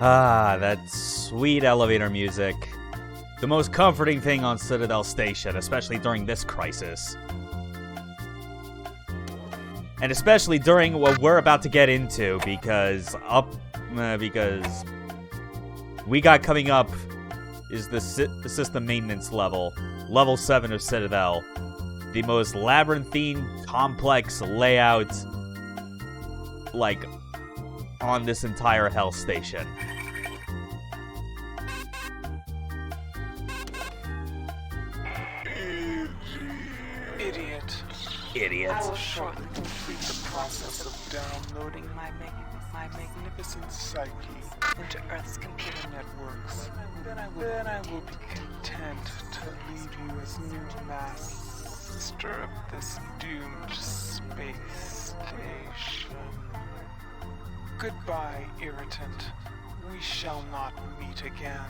Ah, that sweet elevator music. The most comforting thing on Citadel Station, especially during this crisis. And especially during what we're about to get into, because we got coming up is the system maintenance level. Level 7 of Citadel. The most labyrinthine, complex layout, like, on this entire hell station. Idiot. I will shortly complete the process of downloading my magnificent psyche into Earth's computer networks. Then I will be content to leave you as new master of this doomed space station. Goodbye, irritant. We shall not meet again.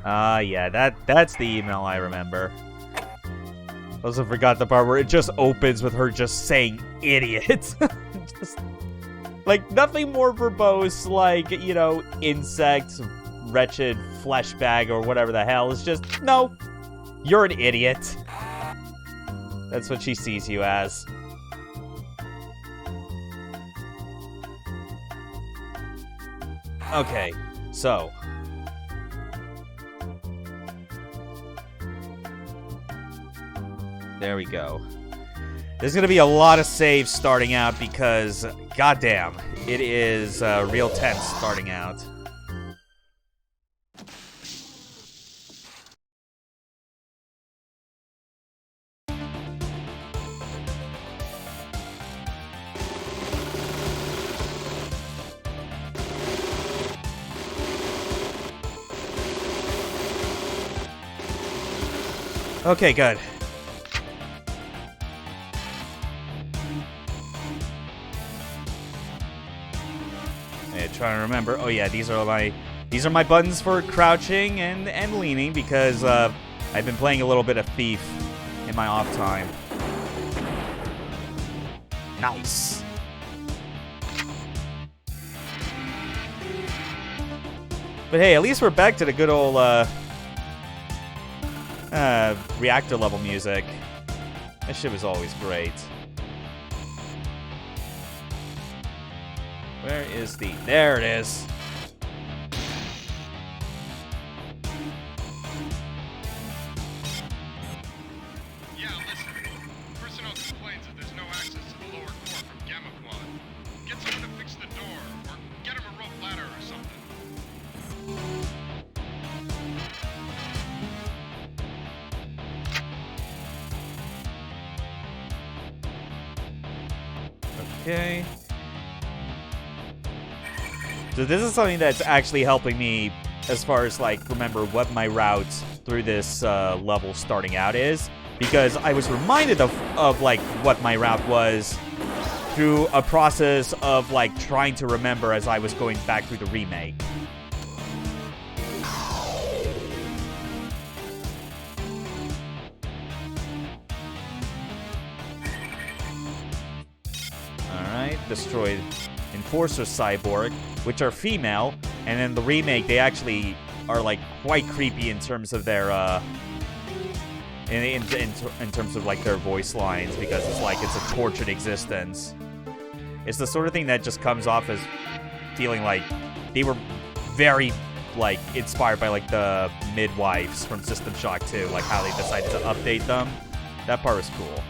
Yeah, that's the email I remember. Also forgot the part where it just opens with her just saying idiot. Just, like, nothing more verbose, like, you know, insect, wretched flesh bag, or whatever the hell. It's just, no, you're an idiot. That's what she sees you as. Okay, so there we go. There's going to be a lot of saves starting out because, goddamn, it is real tense starting out. Okay, good. Trying to remember. Oh yeah, these are my buttons for crouching and leaning because I've been playing a little bit of Thief in my off time. Nice. But hey, at least we're back to the good old reactor level music. That shit was always great. Where is the... There it is. Yeah, listen. Personnel complains that there's no access to the lower core from Gamma Quad. Get someone to fix the door, or get him a rope ladder or something. Okay. So this is something that's actually helping me as far as, like, remember what my route through this level starting out is. Because I was reminded of, like, what my route was through a process of, like, trying to remember as I was going back through the remake. Alright, destroyed Enforcer Cyborg, which are female, and in the remake they actually are, like, quite creepy in terms of their in terms of, like, their voice lines, because it's like it's a tortured existence. It's the sort of thing that just comes off as feeling like they were very, like, inspired by, like, the midwives from System Shock 2, like how they decided to update them. That part was cool.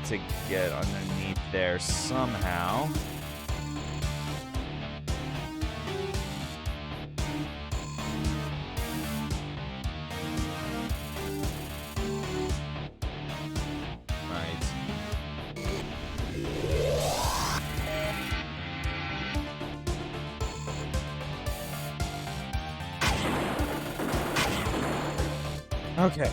To get underneath there somehow. Right. Okay.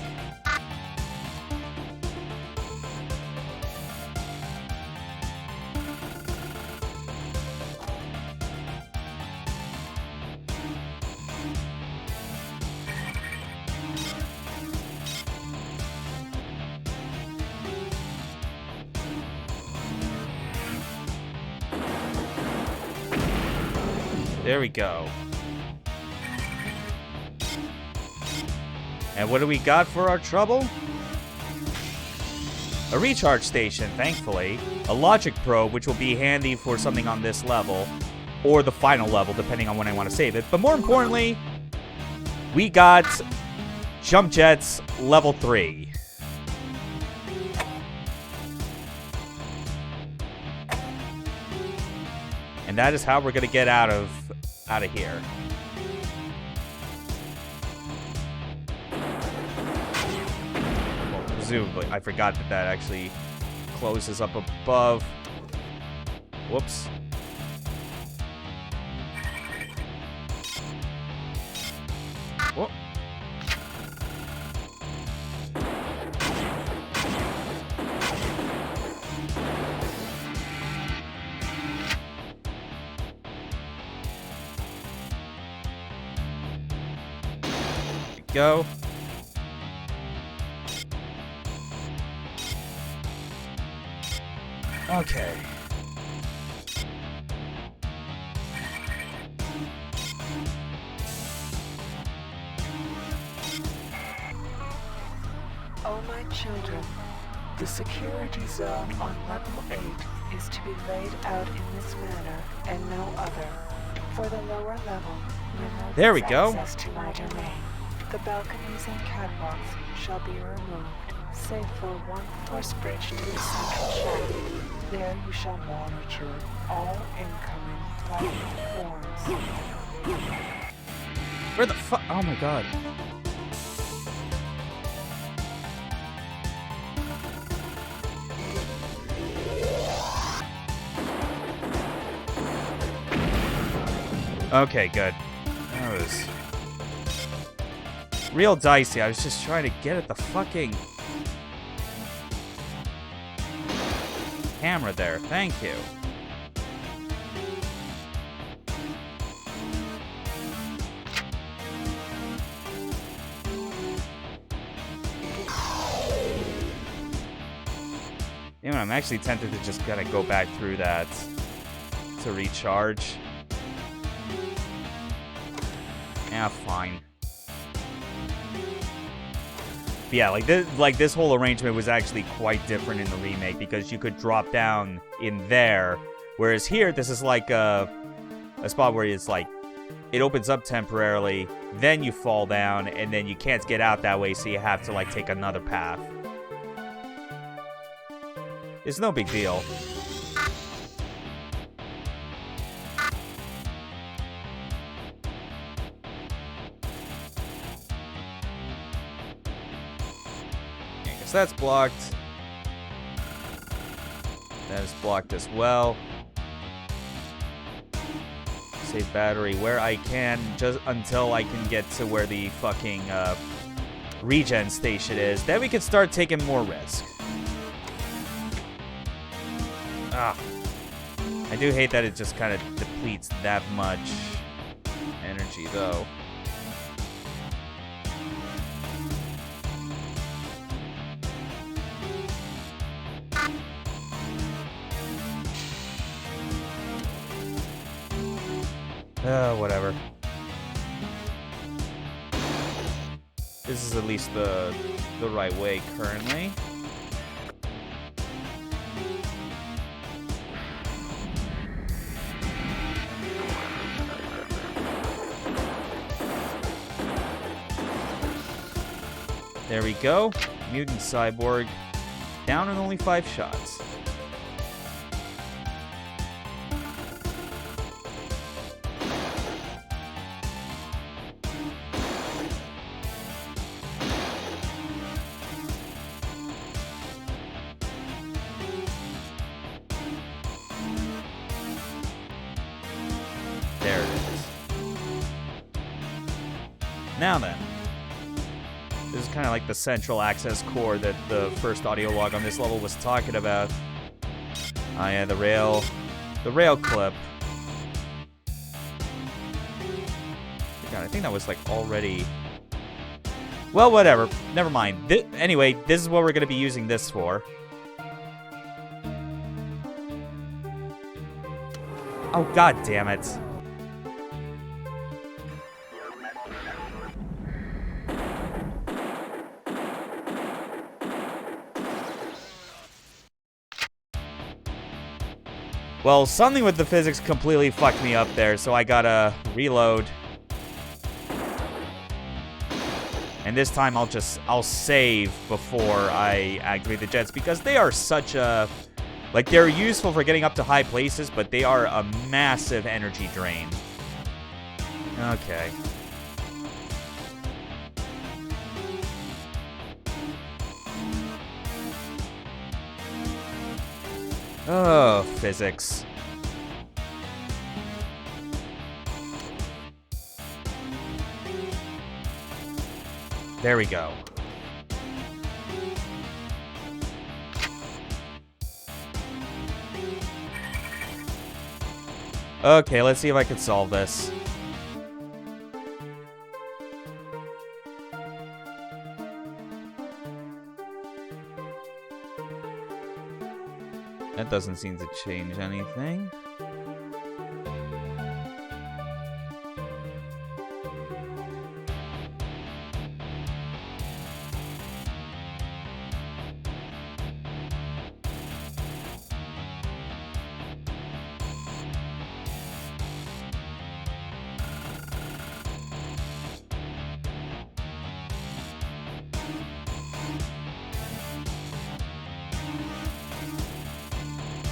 There we go. And what do we got for our trouble? A recharge station, thankfully. A logic probe, which will be handy for something on this level. Or the final level, depending on when I want to save it. But more importantly, we got Jump Jets level 3. And that is how we're going to get out of here. Well, presumably. I forgot that actually closes up above. Whoops. Whoop. Go. Okay. Oh, my children, the security zone on level 8 is to be laid out in this manner and no other. For the lower level, there we go. Access to my domain. The balconies and catwalks shall be removed, save for one force bridge to the central shaft. There you shall monitor all incoming flight forms. Where the fuck? Oh my god. Okay, good. That was real dicey. I was just trying to get at the fucking camera there. Thank you. You know, I'm actually tempted to just gotta go back through that to recharge. Yeah, fine. But yeah, like this whole arrangement was actually quite different in the remake because you could drop down in there, whereas here this is like a spot where it's like it opens up temporarily, then you fall down, and then you can't get out that way, so you have to like take another path. It's no big deal. That's blocked. That is blocked as well. Save battery where I can, just until I can get to where the fucking regen station is. Then we can start taking more risk. Ah. I do hate that it just kind of depletes that much energy, though. Whatever. This is at least the right way currently. There we go. Mutant cyborg. Down in only 5 shots. There it is. Now then. This is kind of like the central access core that the first audio log on this level was talking about. Oh yeah, the rail clip. God, I think that was like already... Well, whatever. Never mind. Anyway, this is what we're going to be using this for. Oh, god damn it. Well, something with the physics completely fucked me up there, so I gotta reload. And this time I'll save before I activate the jets, because they are such a... Like, they're useful for getting up to high places, but they are a massive energy drain. Okay. Oh, physics. There we go. Okay, let's see if I can solve this. That doesn't seem to change anything.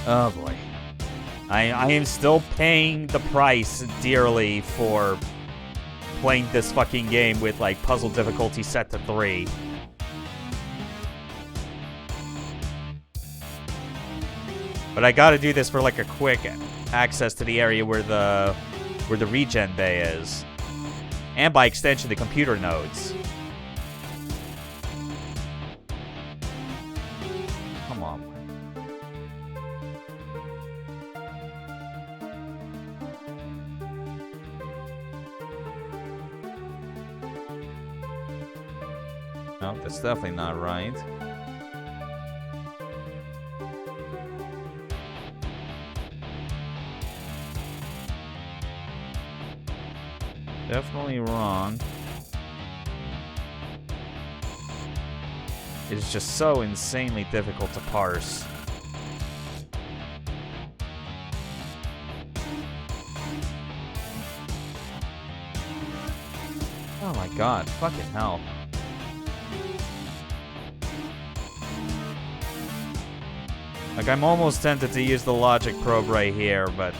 Oh boy. I am still paying the price dearly for playing this fucking game with, like, puzzle difficulty set to 3. But I gotta do this for, like, a quick access to the area where the regen bay is. And by extension, the computer nodes. Come on. No, that's definitely not right. Definitely wrong. It is just so insanely difficult to parse. Oh my god, fucking hell. Like, I'm almost tempted to use the logic probe right here, but...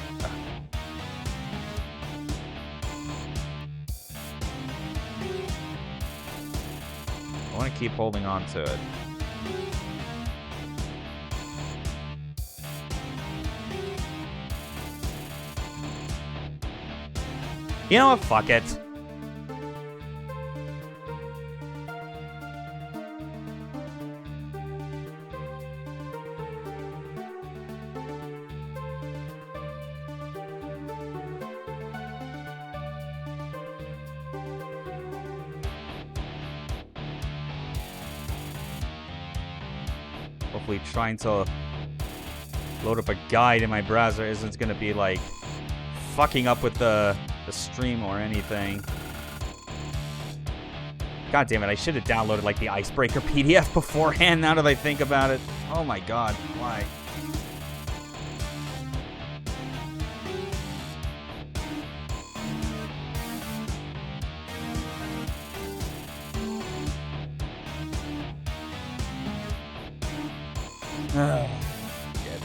I want to keep holding on to it. You know what? Fuck it. Hopefully trying to load up a guide in my browser isn't going to be, like, fucking up with the stream or anything. God damn it, I should have downloaded, like, the Icebreaker PDF beforehand, now that I think about it. Oh my god, why? Shit.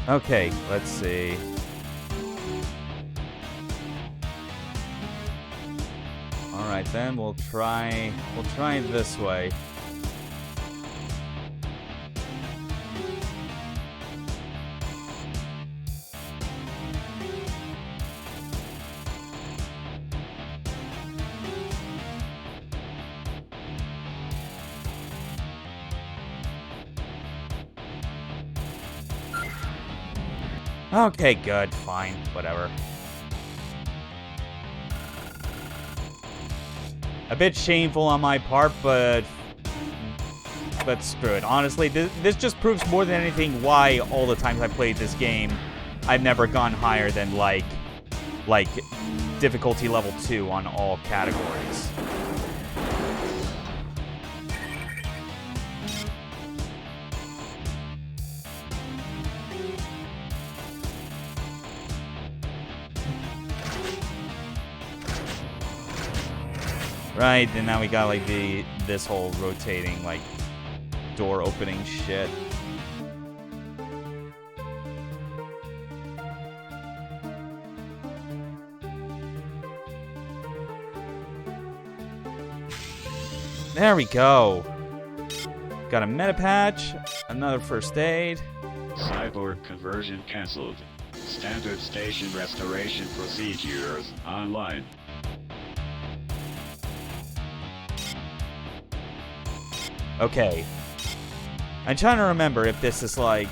Okay, let's see. All right, then we'll try this way. Okay, good, fine, whatever. A bit shameful on my part, but screw it. Honestly, this just proves more than anything why all the times I played this game, I've never gone higher than, like difficulty level 2 on all categories. Right, and now we got like this whole rotating like door opening shit. There we go. Got a meta patch, another first aid. Cyborg conversion cancelled. Standard station restoration procedures online. Okay. I'm trying to remember if this is like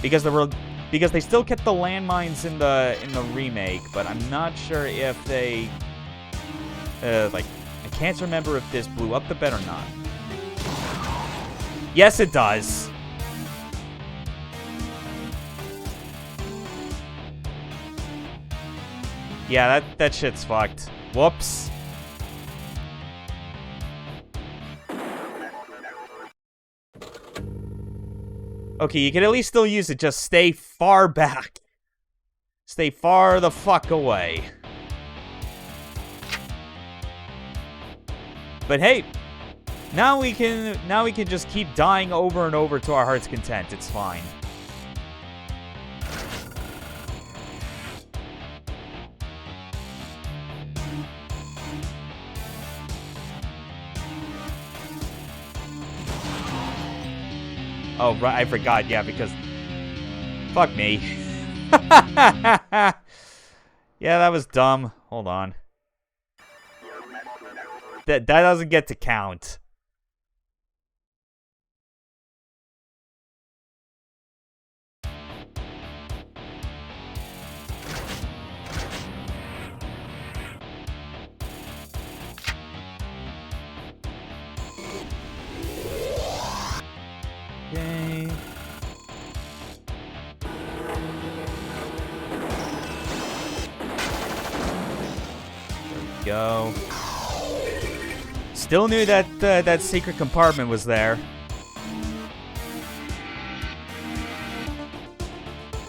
because they still kept the landmines in the remake, but I'm not sure if they like I can't remember if this blew up the bed or not. Yes, it does. Yeah, that shit's fucked. Whoops. Okay, you can at least still use it. Just stay far back. Stay far the fuck away. But hey, now we can just keep dying over and over to our heart's content. It's fine. Oh, right, I forgot, yeah, because... Fuck me. Yeah, that was dumb. Hold on. That doesn't get to count. Okay. There we go. Still knew that that secret compartment was there.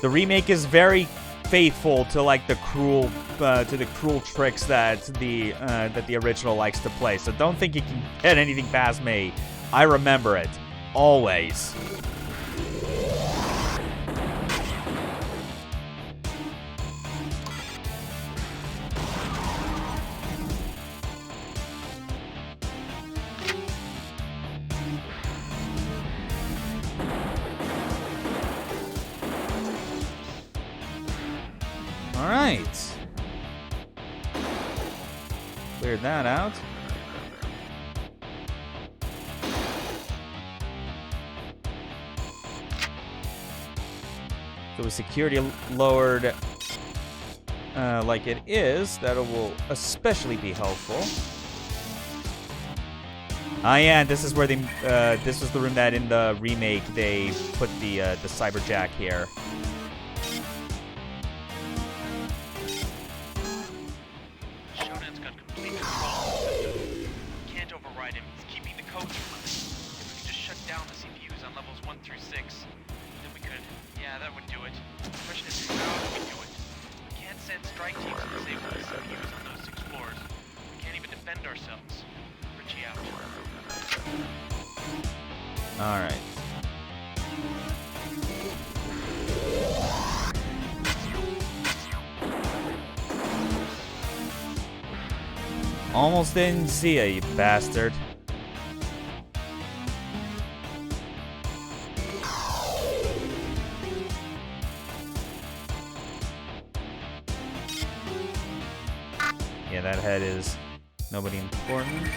The remake is very faithful to like the cruel tricks that the original likes to play. So don't think you can get anything past me. I remember it. Always. All right. Cleared that out. So with security lowered like it is, that will especially be helpful. Ah, yeah, and this is where this was the room that in the remake they put the cyberjack here. Shonan's got complete control of the system. Can't override him. He's keeping the codes running. If we could just shut down the CPUs on levels 1 through 6, then we could. Yeah, that would do it. The question is, how do we do it? We can't send strike teams to disable the CPUs on those 6 floors. We can't even defend ourselves. Richie out. All right. Almost didn't see ya, you bastard. Yeah, that head is nobody important.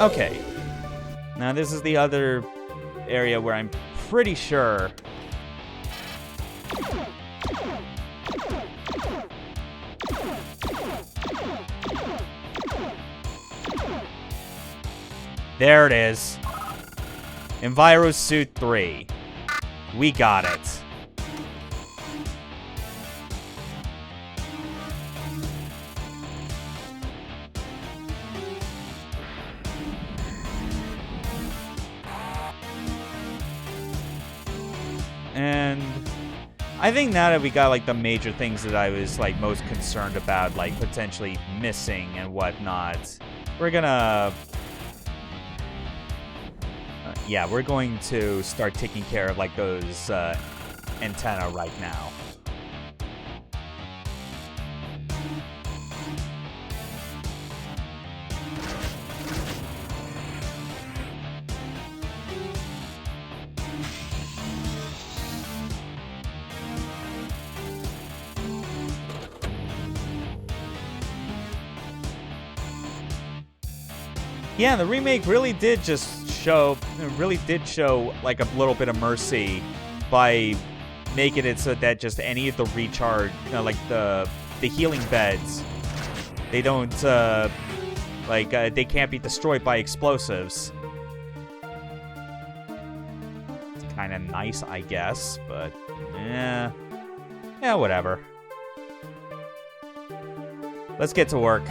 Okay. Now this is the other area where I'm pretty sure there it is. Enviro Suit 3. We got it. And I think now that we got like the major things that I was like most concerned about, like potentially missing and whatnot, we're gonna yeah, we're going to start taking care of like those antenna right now. Yeah, the remake really did show like a little bit of mercy by making it so that just any of the recharge, like the healing beds, they don't they can't be destroyed by explosives. It's kind of nice, I guess, but yeah, whatever. Let's get to work.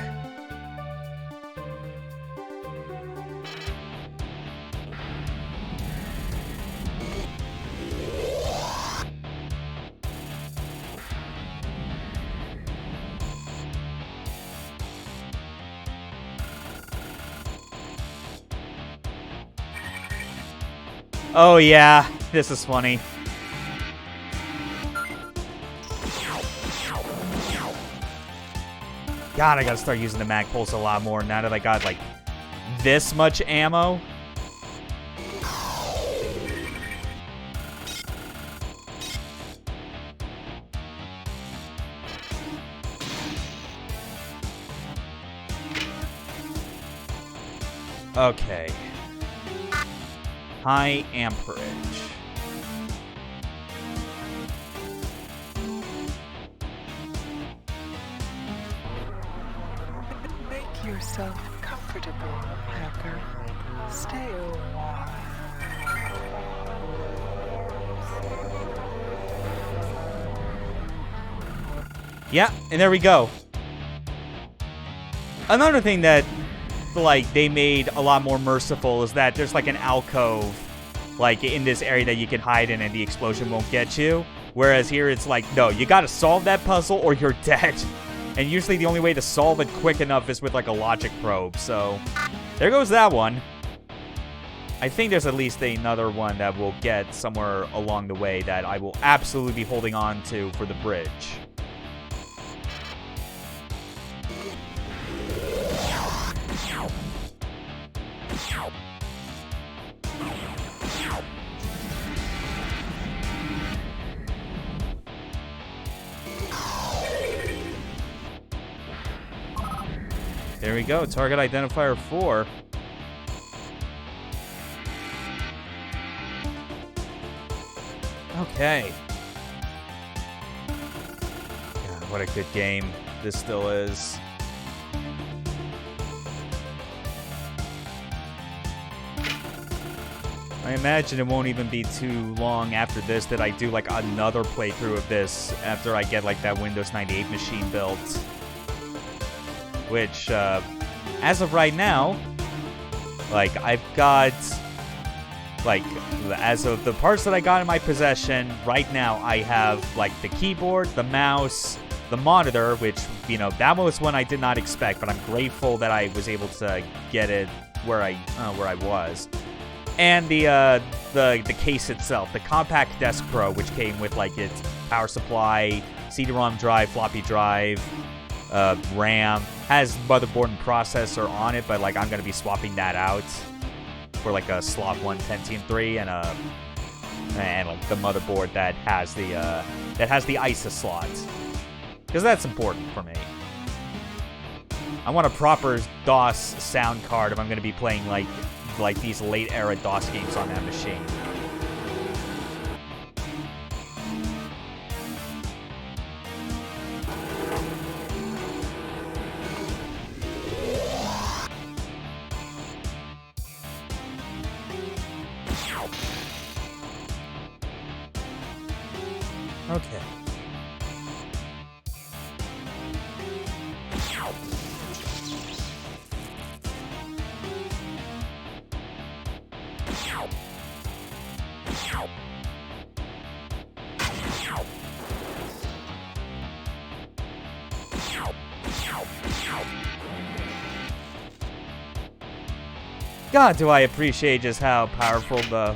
Oh yeah, this is funny. God, I gotta start using the mag pulse a lot more now that I got like this much ammo. Okay. High amperage. Make yourself comfortable, hacker. Stay a while. Yeah, and there we go. Another thing that like they made a lot more merciful is that there's like an alcove like in this area that you can hide in and the explosion won't get you, whereas here it's like, no, you gotta solve that puzzle or you're dead. And usually the only way to solve it quick enough is with like a logic probe. So there goes that one. I think there's at least another one that we'll get somewhere along the way that I will absolutely be holding on to for the bridge. There we go, target identifier 4. Okay. God, what a good game this still is. I imagine it won't even be too long after this that I do like another playthrough of this after I get like that Windows 98 machine built. Which, as of right now, like, I've got, like, as of the parts that I got in my possession, right now I have, like, the keyboard, the mouse, the monitor, which, you know, that was one I did not expect, but I'm grateful that I was able to get it where I was. And the case itself, the Compact Desk Pro, which came with, like, its power supply, CD-ROM drive, floppy drive, RAM, has motherboard and processor on it, but like I'm gonna be swapping that out for like a slot 1 Pentium 3 and like the motherboard that has the ISA slot, because that's important for me. I want a proper DOS sound card if I'm gonna be playing like these late era DOS games on that machine. Okay. God, do I appreciate just how powerful the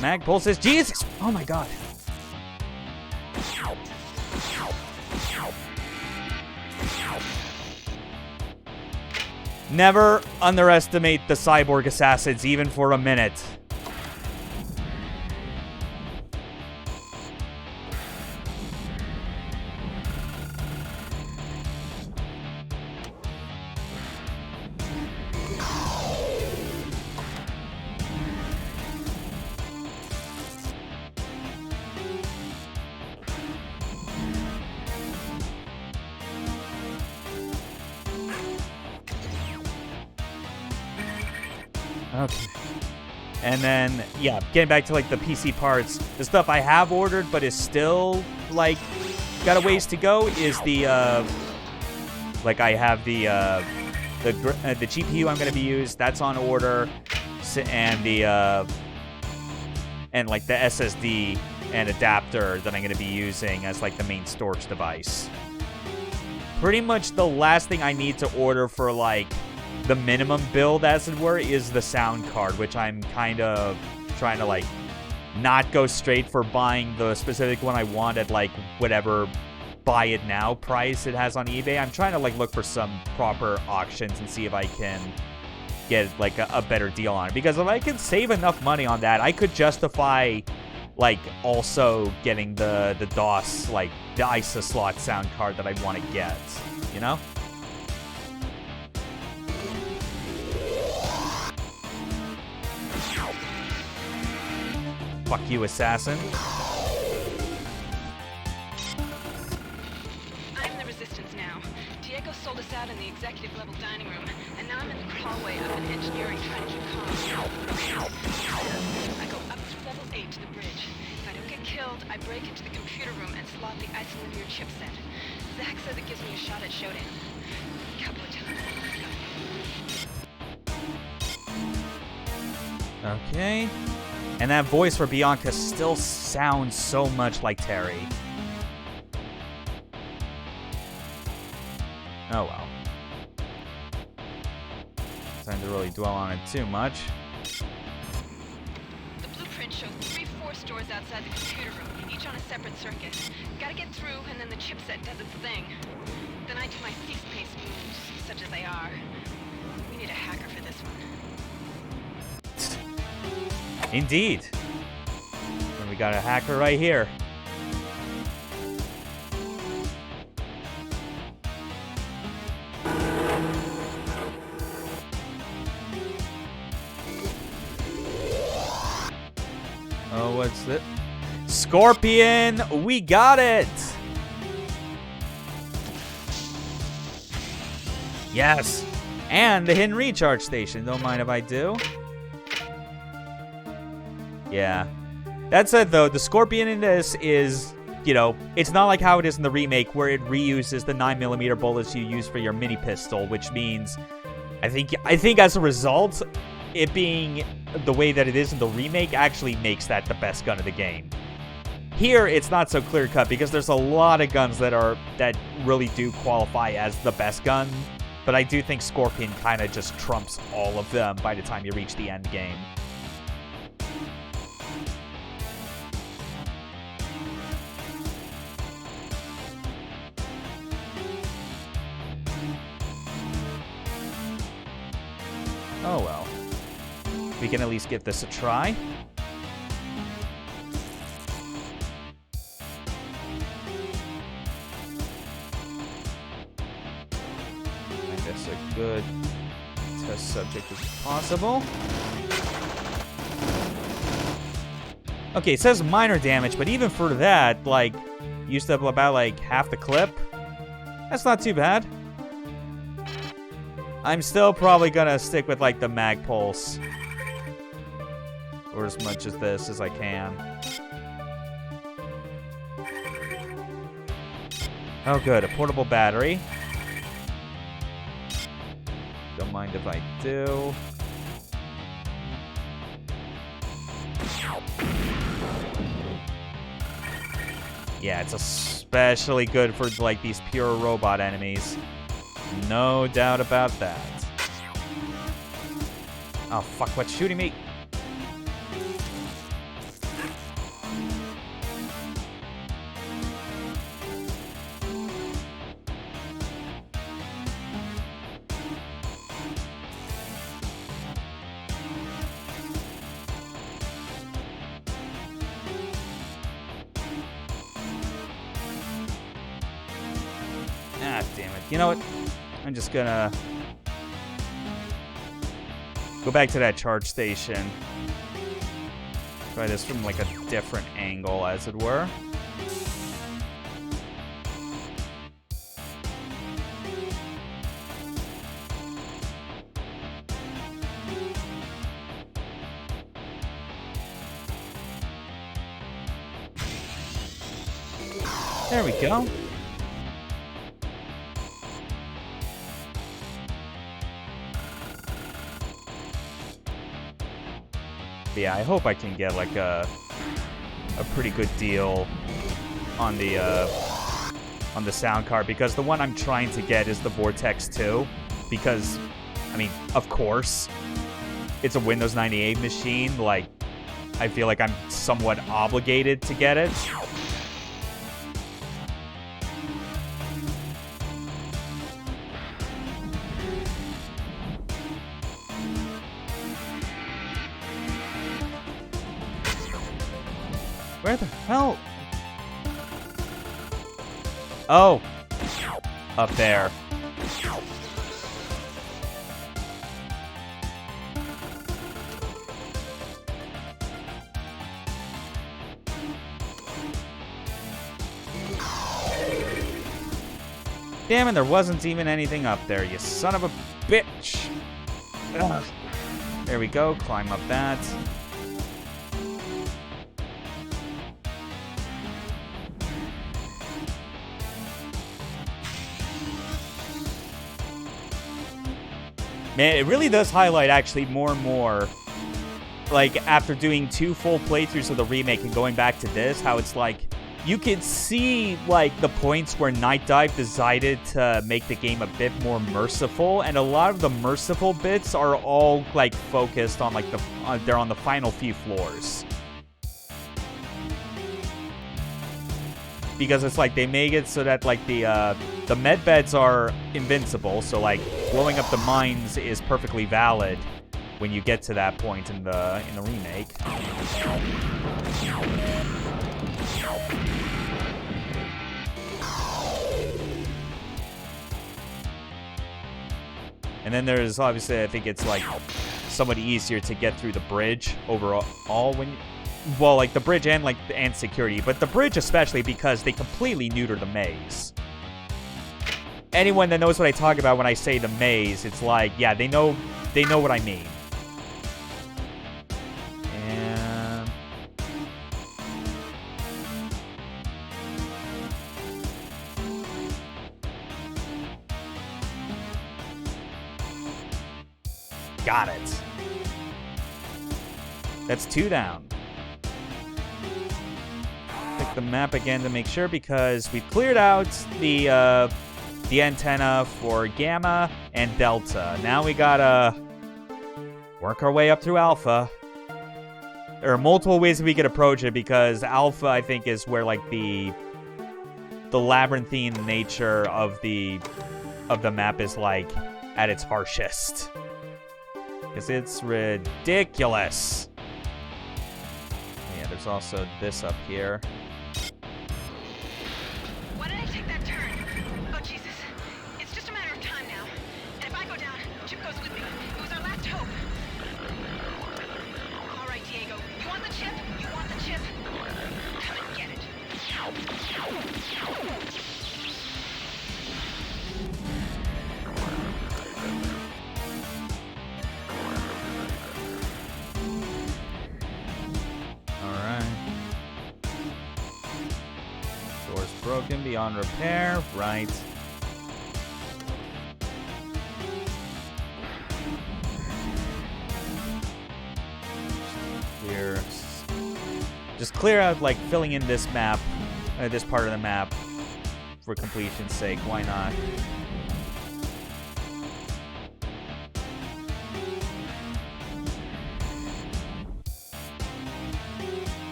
mag pulse is. Jesus! Oh my god. Never underestimate the cyborg assassins, even for a minute. Okay. And then, yeah, getting back to, like, the PC parts, the stuff I have ordered but is still, like, got a ways to go is the, like, I have the GPU I'm going to be used. That's on order. And the, and, like, the SSD and adapter that I'm going to be using as, like, the main storage device. Pretty much the last thing I need to order for, like, the minimum build, as it were, is the sound card, which I'm kind of trying to, like, not go straight for buying the specific one I want at, like, whatever buy it now price it has on eBay. I'm trying to, like, look for some proper auctions and see if I can get, like, a better deal on it. Because if I can save enough money on that, I could justify, like, also getting the DOS, like, the ISA slot sound card that I want to get, you know? Fuck you, assassin. I'm the resistance now. Diego sold us out in the executive level dining room, and now I'm in the crawlway up in engineering trying to do comms. I go up through level 8 to the bridge. If I don't get killed, I break into the computer room and slot the isolinear chipset. Zach says it gives me a shot at showdown. Kaput. Okay. And that voice for Bianca still sounds so much like Terry. Oh well. Time to really dwell on it too much. The blueprint shows 3 force stores outside the computer room, each on a separate circuit. Gotta get through, and then the chipset does its thing. Then I do my cease-pace moves, such as they are. We need a hacker for this one. Indeed. And we got a hacker right here. Oh, what's it? Scorpion! We got it! Yes! And the hidden recharge station. Don't mind if I do. Yeah. That said, though, the Scorpion in this is, you know, it's not like how it is in the remake where it reuses the 9mm bullets you use for your mini pistol, which means, I think as a result, it being the way that it is in the remake actually makes that the best gun of the game. Here, it's not so clear-cut because there's a lot of guns that really do qualify as the best gun, but I do think Scorpion kind of just trumps all of them by the time you reach the end game. Oh well. We can at least give this a try. I guess a good test subject as possible. Okay, it says minor damage, but even for that, like, used up about, like, half the clip. That's not too bad. I'm still probably gonna stick with, like, the mag pulse. Or as much as this as I can. Oh good, a portable battery. Don't mind if I do. Yeah, it's especially good for, like, these pure robot enemies. No doubt about that. Oh, fuck, what's shooting me? Ah, damn it. You know what? I'm just gonna go back to that charge station. Try this from like a different angle, as it were. There we go. But yeah, I hope I can get like a pretty good deal on the sound card, because the one I'm trying to get is the Vortex 2, because I mean, of course, it's a Windows 98 machine. Like, I feel like I'm somewhat obligated to get it. Where the hell? Oh. Up there. Damn it, there wasn't even anything up there, you son of a bitch. Ugh. There we go, climb up that. Man, it really does highlight, actually, more and more, like, after doing 2 full playthroughs of the remake and going back to this, how it's like, you could see, like, the points where Night Dive decided to make the game a bit more merciful, and a lot of the merciful bits are all, like, focused on, like, they're on the final few floors. Because it's like, they make it so that, like, the med beds are invincible, so, like, blowing up the mines is perfectly valid when you get to that point in the remake. And then there's, obviously, I think it's, like, somewhat easier to get through the bridge overall when you... Well, like, the bridge and, like, and security. But the bridge especially, because they completely neuter the maze. Anyone that knows what I talk about when I say the maze, it's like, yeah, they know what I mean. And... Got it. That's 2 down. Pick the map again to make sure, because we've cleared out the antenna for Gamma and Delta. Now we gotta work our way up through Alpha. There are multiple ways that we could approach it, because Alpha, I think, is where, like, the labyrinthine nature of the map is, like, at its harshest. Because it's ridiculous. Yeah, there's also this up here. Why did I take that turn? Oh, Jesus. It's just a matter of time now. And if I go down, Chip goes with me. It was our last hope. All right, Diego. You want the chip? You want the chip? Come and get it. Door's broken, beyond repair. Right. Just clear out, like, filling in this map, this part of the map, for completion's sake. Why not?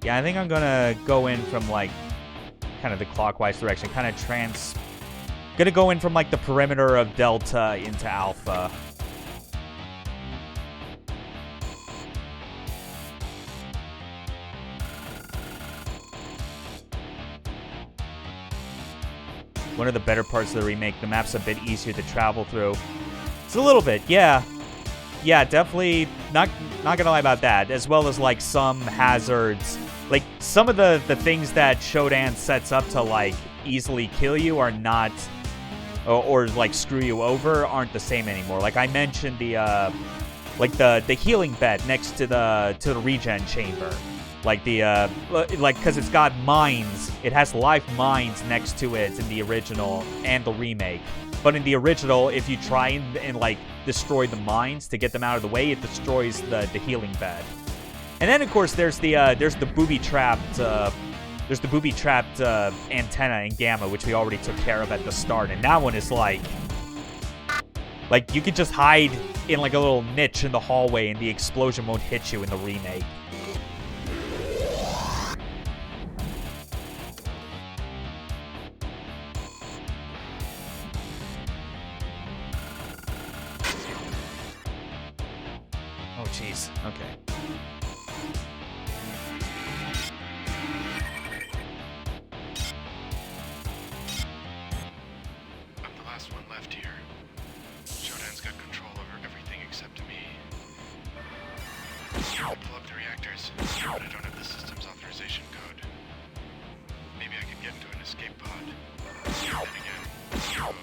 Yeah, I think I'm gonna go in from, like, kind of the clockwise direction. Kind of gonna go in from, like, the perimeter of Delta into Alpha. One of the better parts of the remake, the map's a bit easier to travel through. It's a little bit, yeah. Yeah, definitely not gonna lie about that. As well as, like, some hazards. Like, some of the things that Shodan sets up to, like, easily kill you are not, or like, screw you over, aren't the same anymore. Like, I mentioned the healing bed next to the regen chamber. Like, because it's got mines. It has live mines next to it in the original and the remake. But in the original, if you try and like, destroy the mines to get them out of the way, it destroys the healing bed. And then, of course, there's the booby-trapped antenna in Gamma, which we already took care of at the start. And that one is like you could just hide in, like, a little niche in the hallway and the explosion won't hit you in the remake. Oh, jeez. Okay. I'm the last one left here. Shodan's got control over everything except me. I'll pull up the reactors, but I don't have the system's authorization code. Maybe I could get into an escape pod. Then again, code.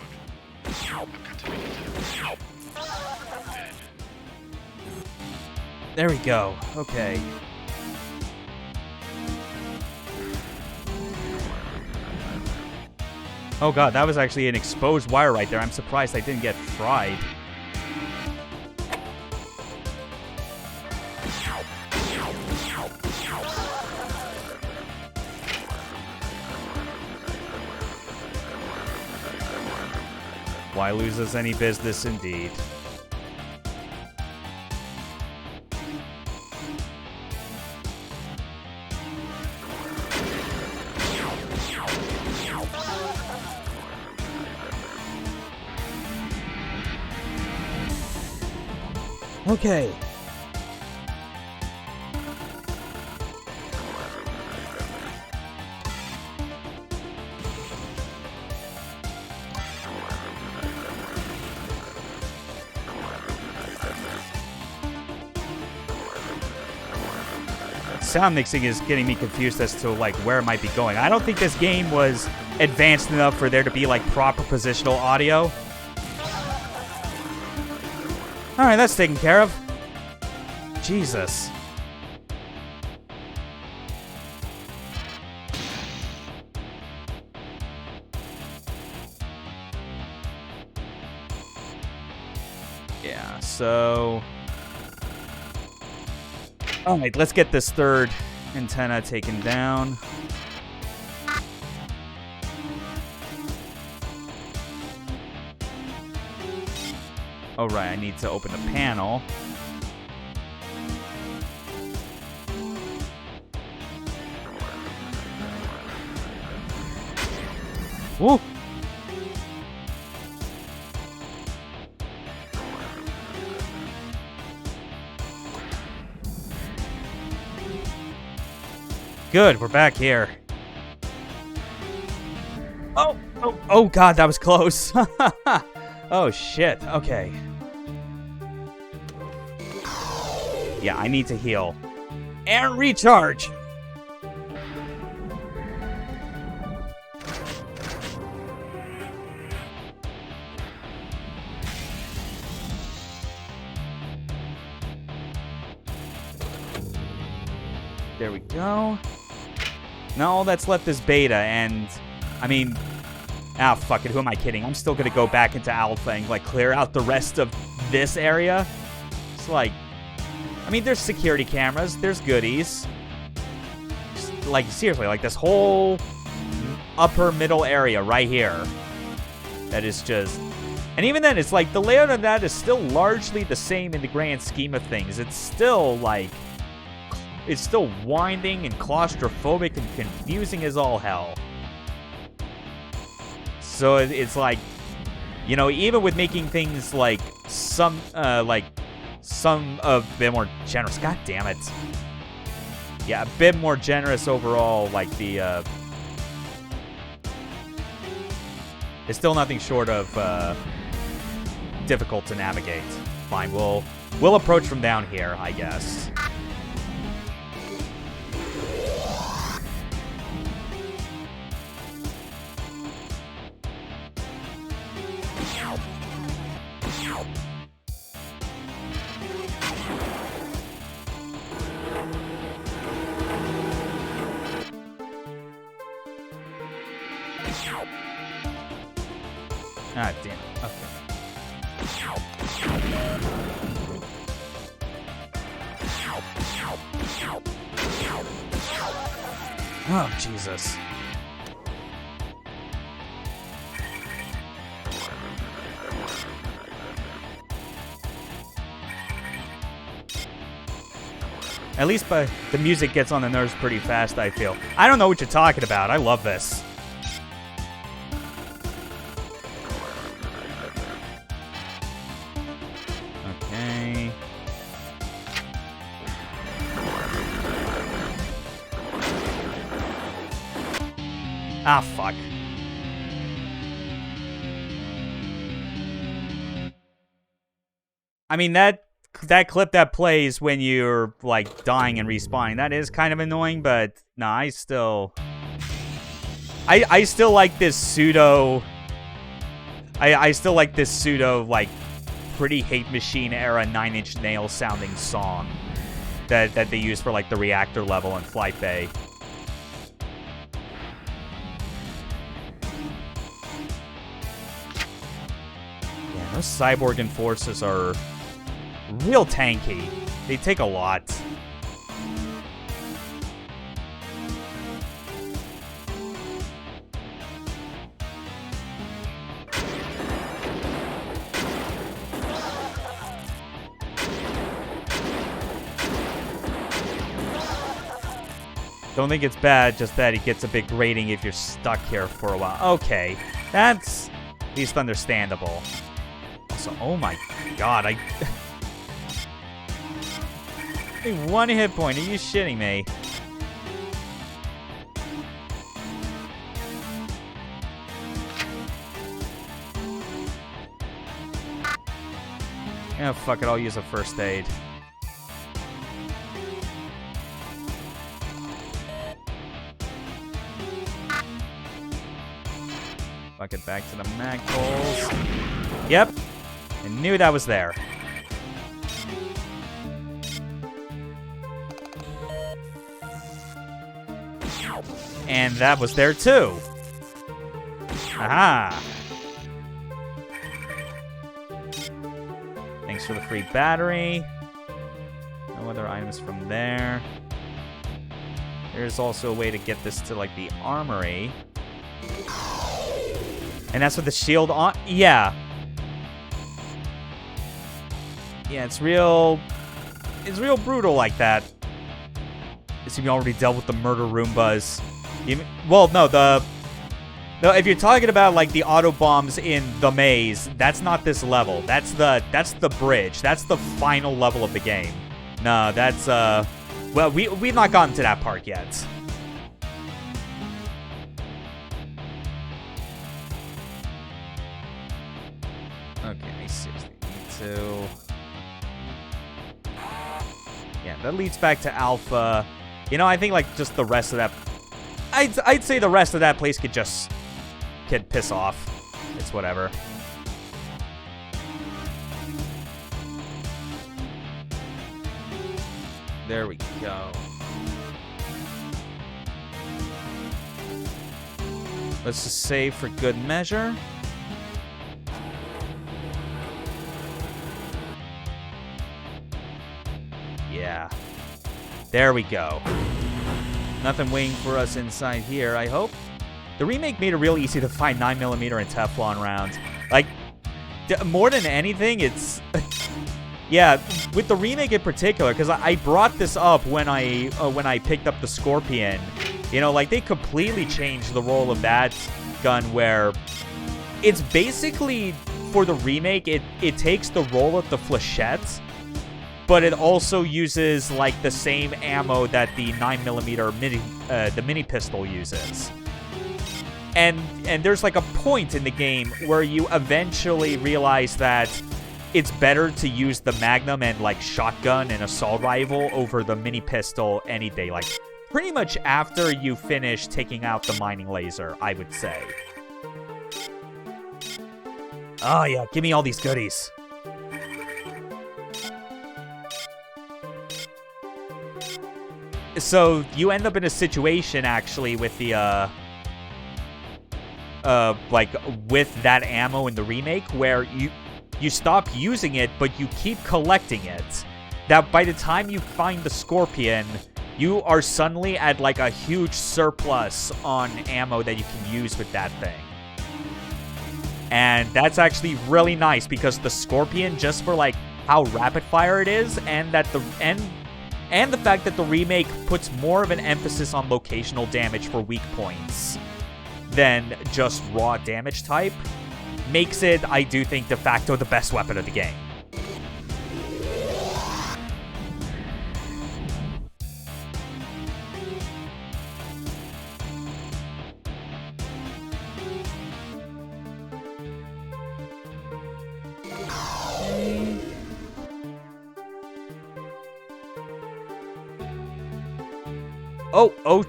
I've got to make it to the bridge. Dead. There we go. Okay. Oh god, that was actually an exposed wire right there. I'm surprised I didn't get fried. Why lose us any business indeed? Okay. Sound mixing is getting me confused as to, like, where it might be going. I don't think this game was advanced enough for there to be, like, proper positional audio. Alright, that's taken care of. Jesus. Yeah, so... Alright, let's get this third antenna taken down. Oh, right, I need to open the panel. Woo! Good, we're back here. Oh god, that was close. Oh shit, okay. Yeah, I need to heal. And recharge! There we go. Now all that's left is beta, and... I mean... Ah, fuck it, who am I kidding? I'm still gonna go back into alpha and, like, clear out the rest of this area. It's like... I mean, there's security cameras, there's goodies. Just, like, seriously, like, this whole upper middle area right here. That is just... And even then, it's like, the layout of that is still largely the same in the grand scheme of things. It's still, like... still winding and claustrophobic and confusing as all hell. So it's like, you know, even with making things like some a bit more generous. God damn it. Yeah, a bit more generous overall. Like the it's still nothing short of difficult to navigate. Fine, we'll approach from down here, I guess. Ah, damn. Okay. Oh, Jesus. At least the music gets on the nerves pretty fast, I feel. I don't know what you're talking about. I love this. Okay. Ah, fuck. I mean, that clip that plays when you're, like, dying and respawning, that is kind of annoying, but nah, I still like this pseudo... I still like this pseudo, like, pretty Hate Machine era 9 Inch Nails sounding song that they use for, like, the reactor level in Flight Bay. Yeah, those cyborg enforcers are real tanky. They take a lot. Don't think it's bad, just that it gets a big rating if you're stuck here for a while. Okay, that's at least understandable. Also, oh my god, I... One hit point, are you shitting me? Yeah, fuck it, I'll use a first aid. Fuck it, back to the mag holes. Yep, I knew that was there. And that was there too. Aha! Thanks for the free battery. No other items from there. There's also a way to get this to, like, the armory. And that's with the shield on. Yeah. Yeah, it's real brutal like that. Assuming you already dealt with the murder Roombas. Well, no, if you're talking about, like, the auto bombs in the maze, that's not this level. That's the bridge. That's the final level of the game. No, that's well, we've not gotten to that part yet. Okay, 62. Yeah, that leads back to Alpha. You know, I think, like, just the rest of that... I'd say the rest of that place could piss off. It's whatever. There we go. Let's just save for good measure. Yeah. There we go. Nothing waiting for us inside here, I hope. The remake made it real easy to find 9mm and Teflon rounds. Like, more than anything, it's... Yeah, with the remake in particular, because I brought this up when I picked up the Scorpion. You know, like, they completely changed the role of that gun where it's basically, for the remake, it takes the role of the flechette, but it also uses, like, the same ammo that the 9mm mini pistol uses. And there's, like, a point in the game where you eventually realize that it's better to use the Magnum and, like, shotgun and assault rifle over the mini pistol any day. Like, pretty much after you finish taking out the mining laser, I would say. Oh, yeah, give me all these goodies. So, you end up in a situation, actually, with the, like, with that ammo in the remake, where you stop using it, but you keep collecting it. That by the time you find the Scorpion, you are suddenly at, like, a huge surplus on ammo that you can use with that thing. And that's actually really nice, because the Scorpion, just for, like, how rapid fire it is, and that and the fact that the remake puts more of an emphasis on locational damage for weak points than just raw damage type, makes it, I do think, de facto the best weapon of the game. Oh.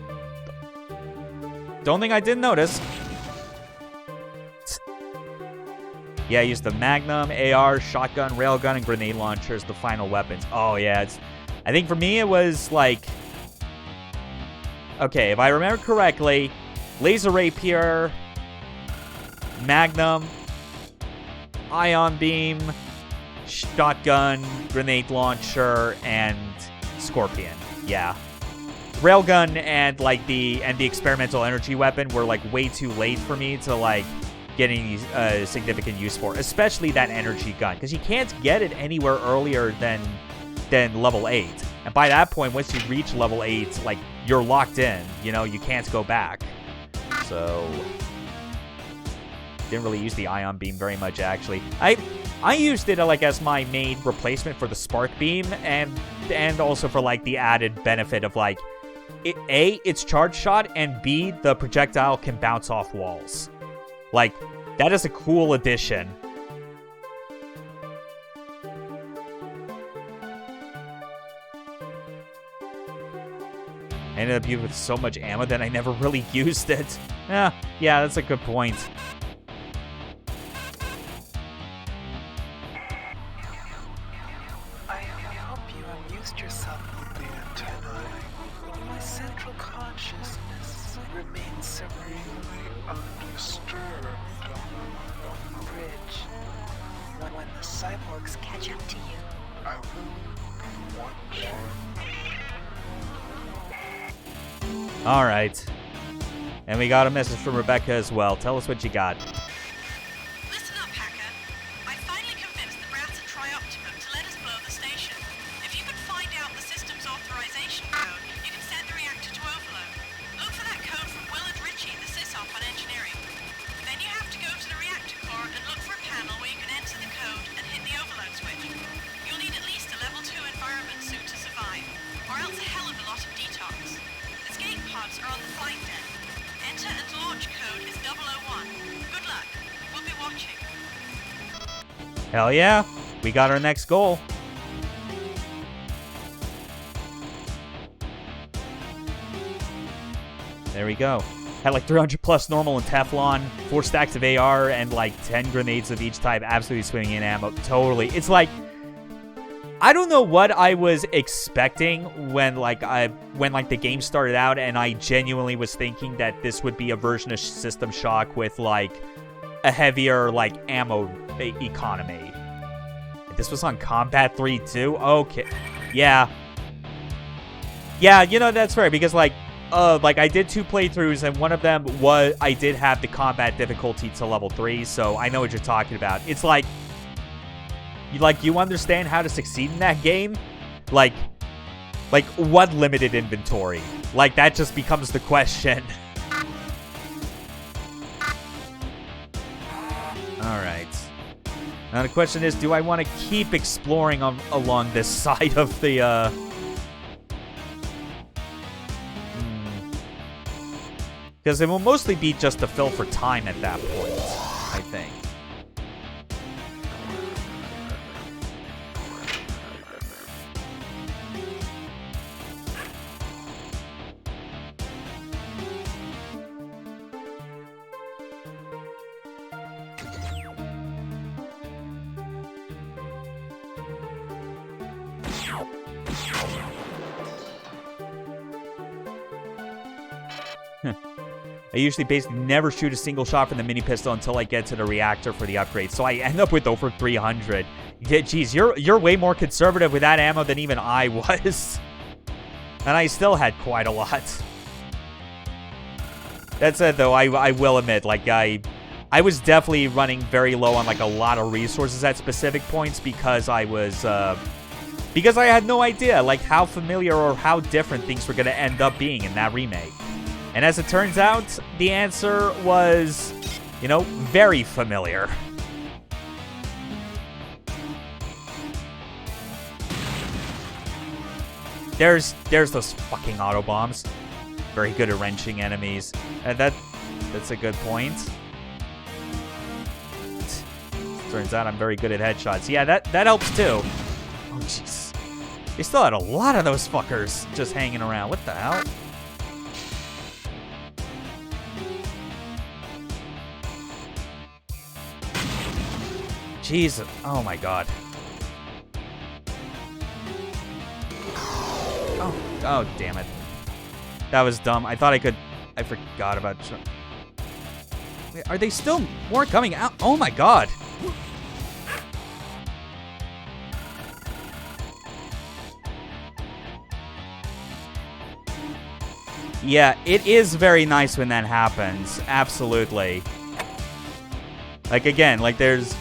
Don't think I didn't notice. Yeah, use the Magnum, AR, shotgun, railgun, and grenade launcher as the final weapons. Oh, yeah. I think for me it was like... Okay, if I remember correctly, laser rapier, Magnum, ion beam, shotgun, grenade launcher, and Scorpion. Yeah. Railgun and like the experimental energy weapon were like way too late for me to like get any significant use for, especially that energy gun, because you can't get it anywhere earlier than level 8. And by that point, once you reach level 8, like, you're locked in, you know, you can't go back. So didn't really use the ion beam very much, actually. I used it like as my main replacement for the spark beam, and also for like the added benefit of like it's charge shot, and B, the projectile can bounce off walls. Like, that is a cool addition. I ended up using so much ammo that I never really used it. Yeah, that's a good point. I hope you amused yourself with the antennae. My central consciousness remains serenely undisturbed on the bridge. When the cyborgs catch up to you, I will watch you. Alright. And we got a message from Rebecca as well. Tell us what you got. Listen up, hacker. I finally convinced the brats at Trioptimum to let us blow the station. If you could find out the system's authorization code, you can set the reactor to overload. Look for that code from Will and Richie, the sysop on engineering. Then you have to go to the reactor core and look for a panel where you can enter the code and hit the overload switch. You'll need at least a level 2 environment suit to survive, or else a hell of a lot of detox. Escape pods are on the flight deck. Enter and launch code is 001. Good luck. We'll be watching. Hell yeah. We got our next goal. There we go. Had like 300 plus normal and Teflon, 4 stacks of AR, and like 10 grenades of each type. Absolutely swinging in ammo. Totally. It's like, I don't know what I was expecting when the game started out, and I genuinely was thinking that this would be a version of System Shock with like a heavier like ammo economy. This was on Combat 3 too? Okay. Yeah, you know, that's fair, because like I did 2 playthroughs, and one of them was I did have the combat difficulty to level 3, so I know what you're talking about. It's like you understand how to succeed in that game? Like what limited inventory? Like, that just becomes the question. Alright. Now the question is, do I want to keep exploring along this side of the, Because it will mostly be just to fill for time at that point, I think. I usually basically never shoot a single shot from the mini pistol until I get to the reactor for the upgrade, so I end up with over 300. Yeah, geez, you're way more conservative with that ammo than even I was. And I still had quite a lot. That said, though, I will admit, like, I was definitely running very low on, like, a lot of resources at specific points because I was, because I had no idea, like, how familiar or how different things were going to end up being in that remake. And as it turns out, the answer was, you know, very familiar. There's those fucking auto bombs. Very good at wrenching enemies. And that's a good point. Turns out I'm very good at headshots. Yeah, that helps too. Oh jeez. They still had a lot of those fuckers just hanging around. What the hell? Jesus. Oh my god. Oh, damn it. That was dumb. I thought I could... I forgot about... Wait, are they still more coming out? Oh my god. Yeah, it is very nice when that happens. Absolutely. Like, again, like, there's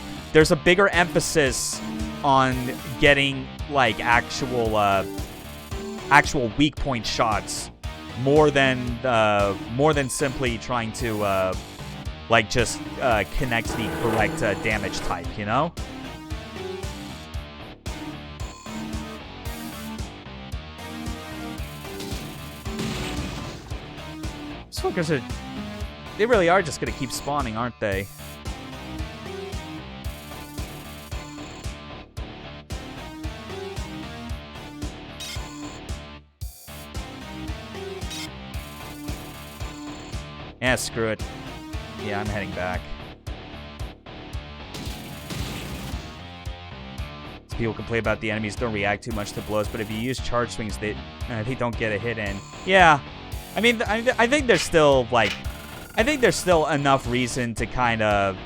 a bigger emphasis on getting, like, actual weak point shots more than simply trying to, like, just connect the correct damage type, you know? These fuckers they really are just gonna keep spawning, aren't they? Yeah, screw it. Yeah, I'm heading back. So people complain about the enemies don't react too much to blows, but if you use charge swings, they don't get a hit in. Yeah, I mean, I think there's still, like, I think there's still enough reason to kind of,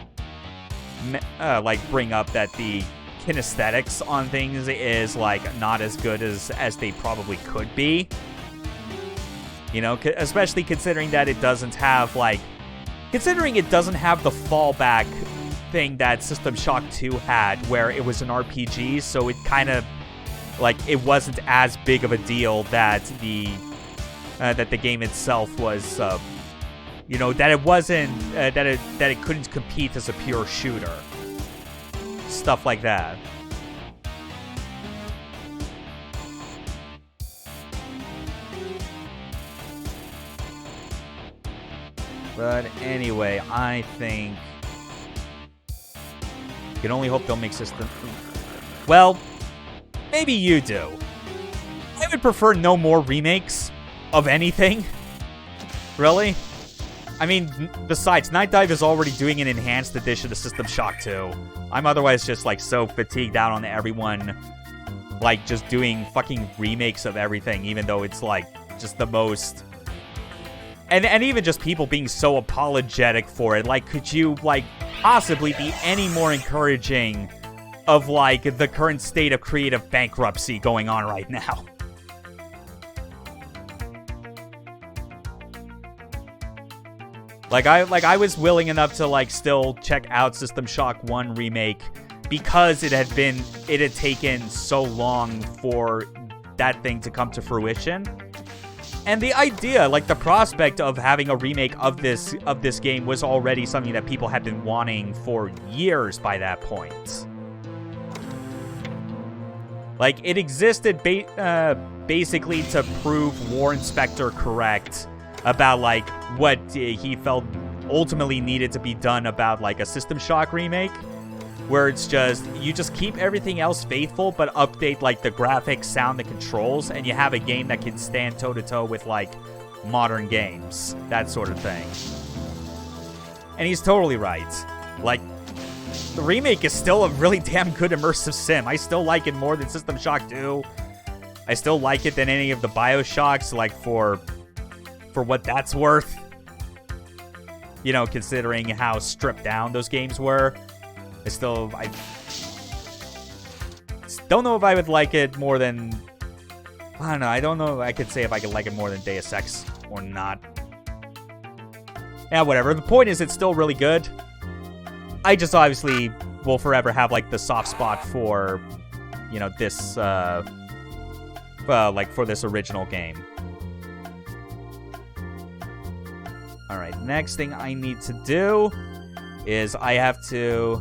like, bring up that the kinesthetics on things is, like, not as good as they probably could be. You know, especially considering that it doesn't have, like... Considering it doesn't have the fallback thing that System Shock 2 had, where it was an RPG, so it kind of... Like, it wasn't as big of a deal that the game itself was, you know, that it wasn't... that it couldn't compete as a pure shooter. Stuff like that. But anyway, I think... You can only hope they'll make system... Well, maybe you do. I would prefer no more remakes of anything. Really? I mean, besides, Night Dive is already doing an enhanced edition of System Shock 2. I'm otherwise just, like, so fatigued out on everyone, like, just doing fucking remakes of everything, even though it's, like, just the most... And even just people being so apologetic for it. Like, could you, like, possibly be any more encouraging of, like, the current state of creative bankruptcy going on right now? Like, I was willing enough to, like, still check out System Shock 1 Remake because it had taken so long for that thing to come to fruition. And the idea, like the prospect of having a remake of this game was already something that people had been wanting for years by that point. Like, it existed basically to prove Warren Spector correct about, like, what he felt ultimately needed to be done about, like, a System Shock remake. Where it's just, you just keep everything else faithful, but update, like, the graphics, sound, the controls, and you have a game that can stand toe-to-toe with, like, modern games. That sort of thing. And he's totally right. Like, the remake is still a really damn good immersive sim. I still like it more than System Shock 2. I still like it than any of the BioShocks, like, for what that's worth. You know, considering how stripped down those games were. I don't know if I would like it more than... I don't know. I don't know if I could say if I could like it more than Deus Ex or not. Yeah, whatever. The point is, it's still really good. I just obviously will forever have, like, the soft spot for, you know, this, like, for this original game. Alright, next thing I need to do is I have to...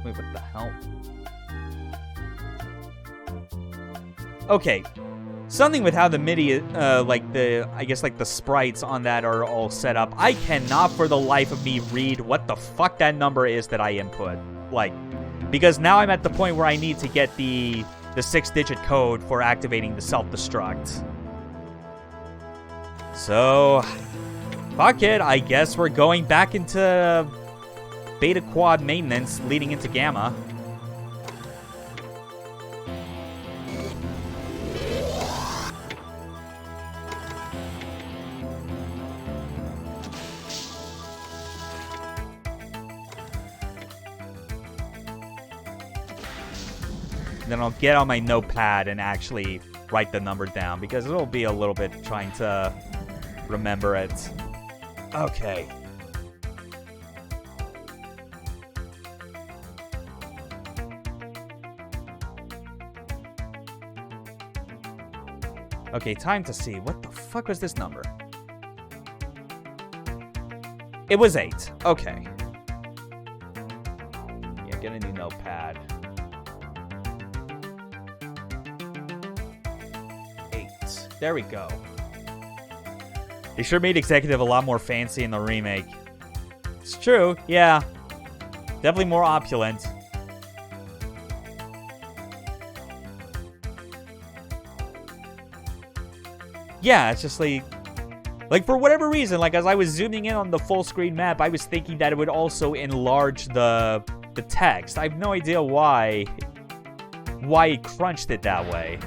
Wait, what the hell? Okay. Something with how the MIDI, I guess, like, the sprites on that are all set up. I cannot for the life of me read what the fuck that number is that I input. Like, because now I'm at the point where I need to get the 6-digit code for activating the self-destruct. So, fuck it. I guess we're going back into beta quad maintenance leading into Gamma. Then I'll get on my notepad and actually write the number down, because it'll be a little bit trying to remember it. Okay. Okay, time to see. What the fuck was this number? It was 8. Okay. Yeah, get a new notepad. 8. There we go. They sure made Executive a lot more fancy in the remake. It's true, yeah. Definitely more opulent. Yeah, it's just like for whatever reason, like as I was zooming in on the full screen map, I was thinking that it would also enlarge the text. I have no idea why it crunched it that way.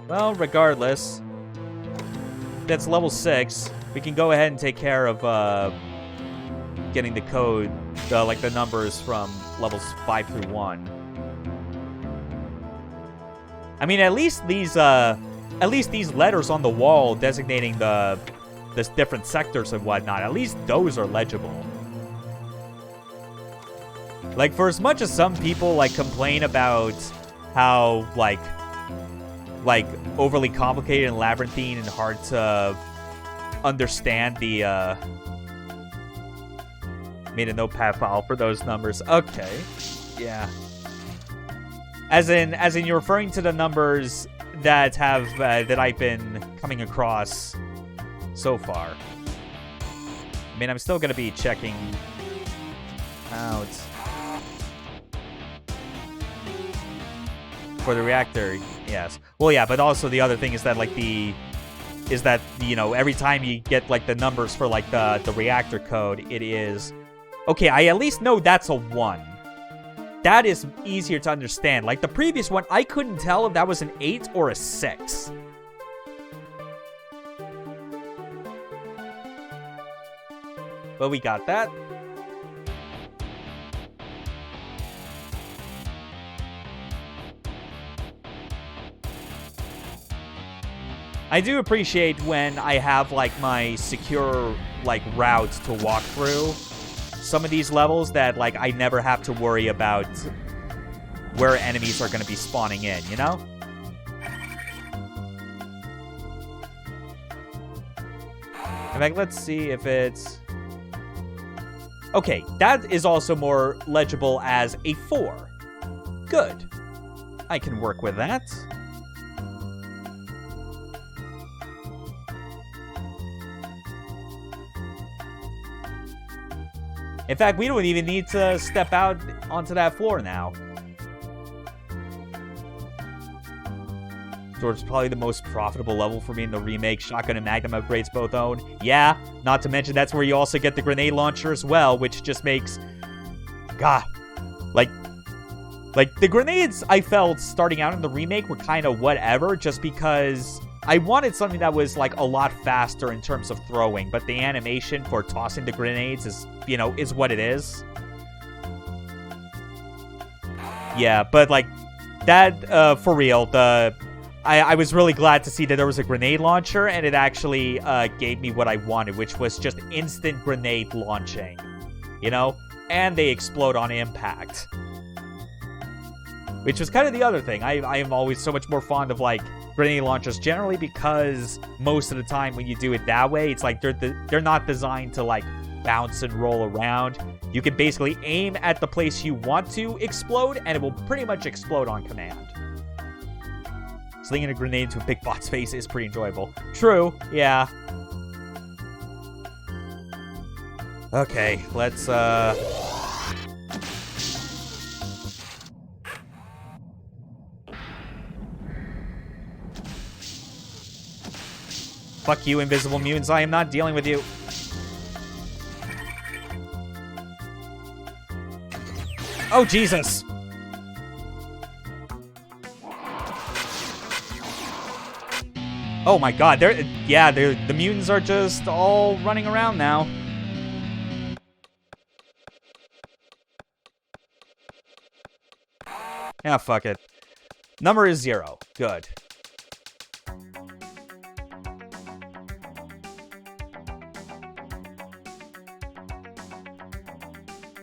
Well, regardless, that's level 6. We can go ahead and take care of getting the code, like the numbers from levels 5 through 1. I mean, at least these letters on the wall designating the different sectors and whatnot, at least those are legible. Like, for as much as some people like complain about how like overly complicated and labyrinthine and hard to understand the made a notepad file for those numbers. Okay. Yeah. As in you're referring to the numbers that have that I've been coming across so far. I mean, I'm still gonna be checking out for the reactor. Yes. Well, yeah, but also the other thing is that you know, every time you get like the numbers for like the reactor code, it is okay. I at least know that's a 1. That is easier to understand. Like the previous one, I couldn't tell if that was an 8 or a 6. but we got that. I do appreciate when I have, like, my secure, like, routes to walk through some of these levels that, like, I never have to worry about where enemies are going to be spawning in, you know? In fact, let's see if it's... Okay, that is also more legible as a 4. Good. I can work with that. In fact, we don't even need to step out onto that floor now. So it's probably the most profitable level for me in the remake. Shotgun and Magnum upgrades both own. Yeah, not to mention that's where you also get the grenade launcher as well, which just makes... God. Like the grenades I felt starting out in the remake were kind of whatever, just because I wanted something that was, like, a lot faster in terms of throwing, but the animation for tossing the grenades is, you know, is what it is. Yeah, but, like, that, for real, I was really glad to see that there was a grenade launcher, and it actually gave me what I wanted, which was just instant grenade launching, you know? And they explode on impact. Which was kind of the other thing. I am always so much more fond of, like, grenade launchers generally because most of the time when you do it that way, it's like they're not designed to, like, bounce and roll around. You can basically aim at the place you want to explode, and it will pretty much explode on command. Slinging a grenade into a big bot's face is pretty enjoyable. True, yeah. Okay, let's, Fuck you, invisible mutants. I am not dealing with you. Oh, Jesus! Oh my god, the mutants are just all running around now. Yeah, fuck it. Number is 0. Good.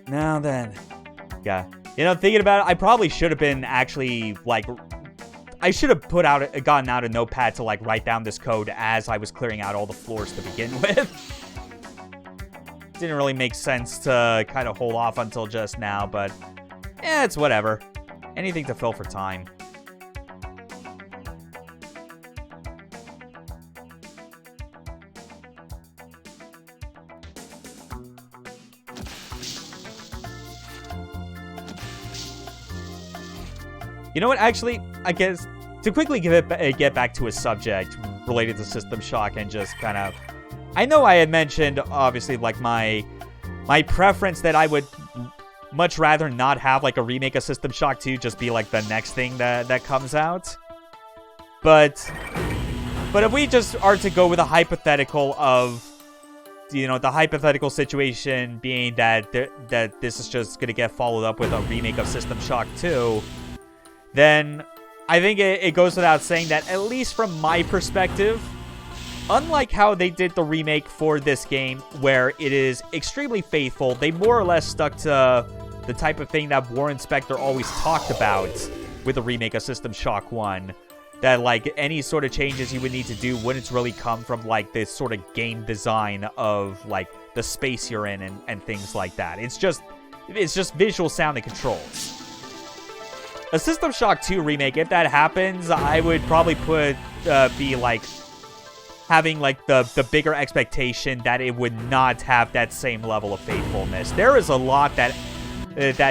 Now then. Yeah. You know, thinking about it, I probably should have been actually, like... I should have gotten out a notepad to, like, write down this code as I was clearing out all the floors to begin with. Didn't really make sense to kind of hold off until just now, but... eh, it's whatever. Anything to fill for time. You know what, actually, I guess, to quickly get back to a subject related to System Shock and just kind of... I know I had mentioned, obviously, like, my preference that I would much rather not have, like, a remake of System Shock 2 just be, like, the next thing that comes out. But if we just are to go with a hypothetical of, you know, the hypothetical situation being that this is just going to get followed up with a remake of System Shock 2... then I think it goes without saying that, at least from my perspective, unlike how they did the remake for this game, where it is extremely faithful, they more or less stuck to the type of thing that Warren Spector always talked about with the remake of System Shock 1. That, like, any sort of changes you would need to do wouldn't really come from, like, this sort of game design of, like, the space you're in and things like that. It's just visual, sound, and controls. A System Shock 2 remake, if that happens, I would probably be, like, having, like, the bigger expectation that it would not have that same level of faithfulness. There is a lot that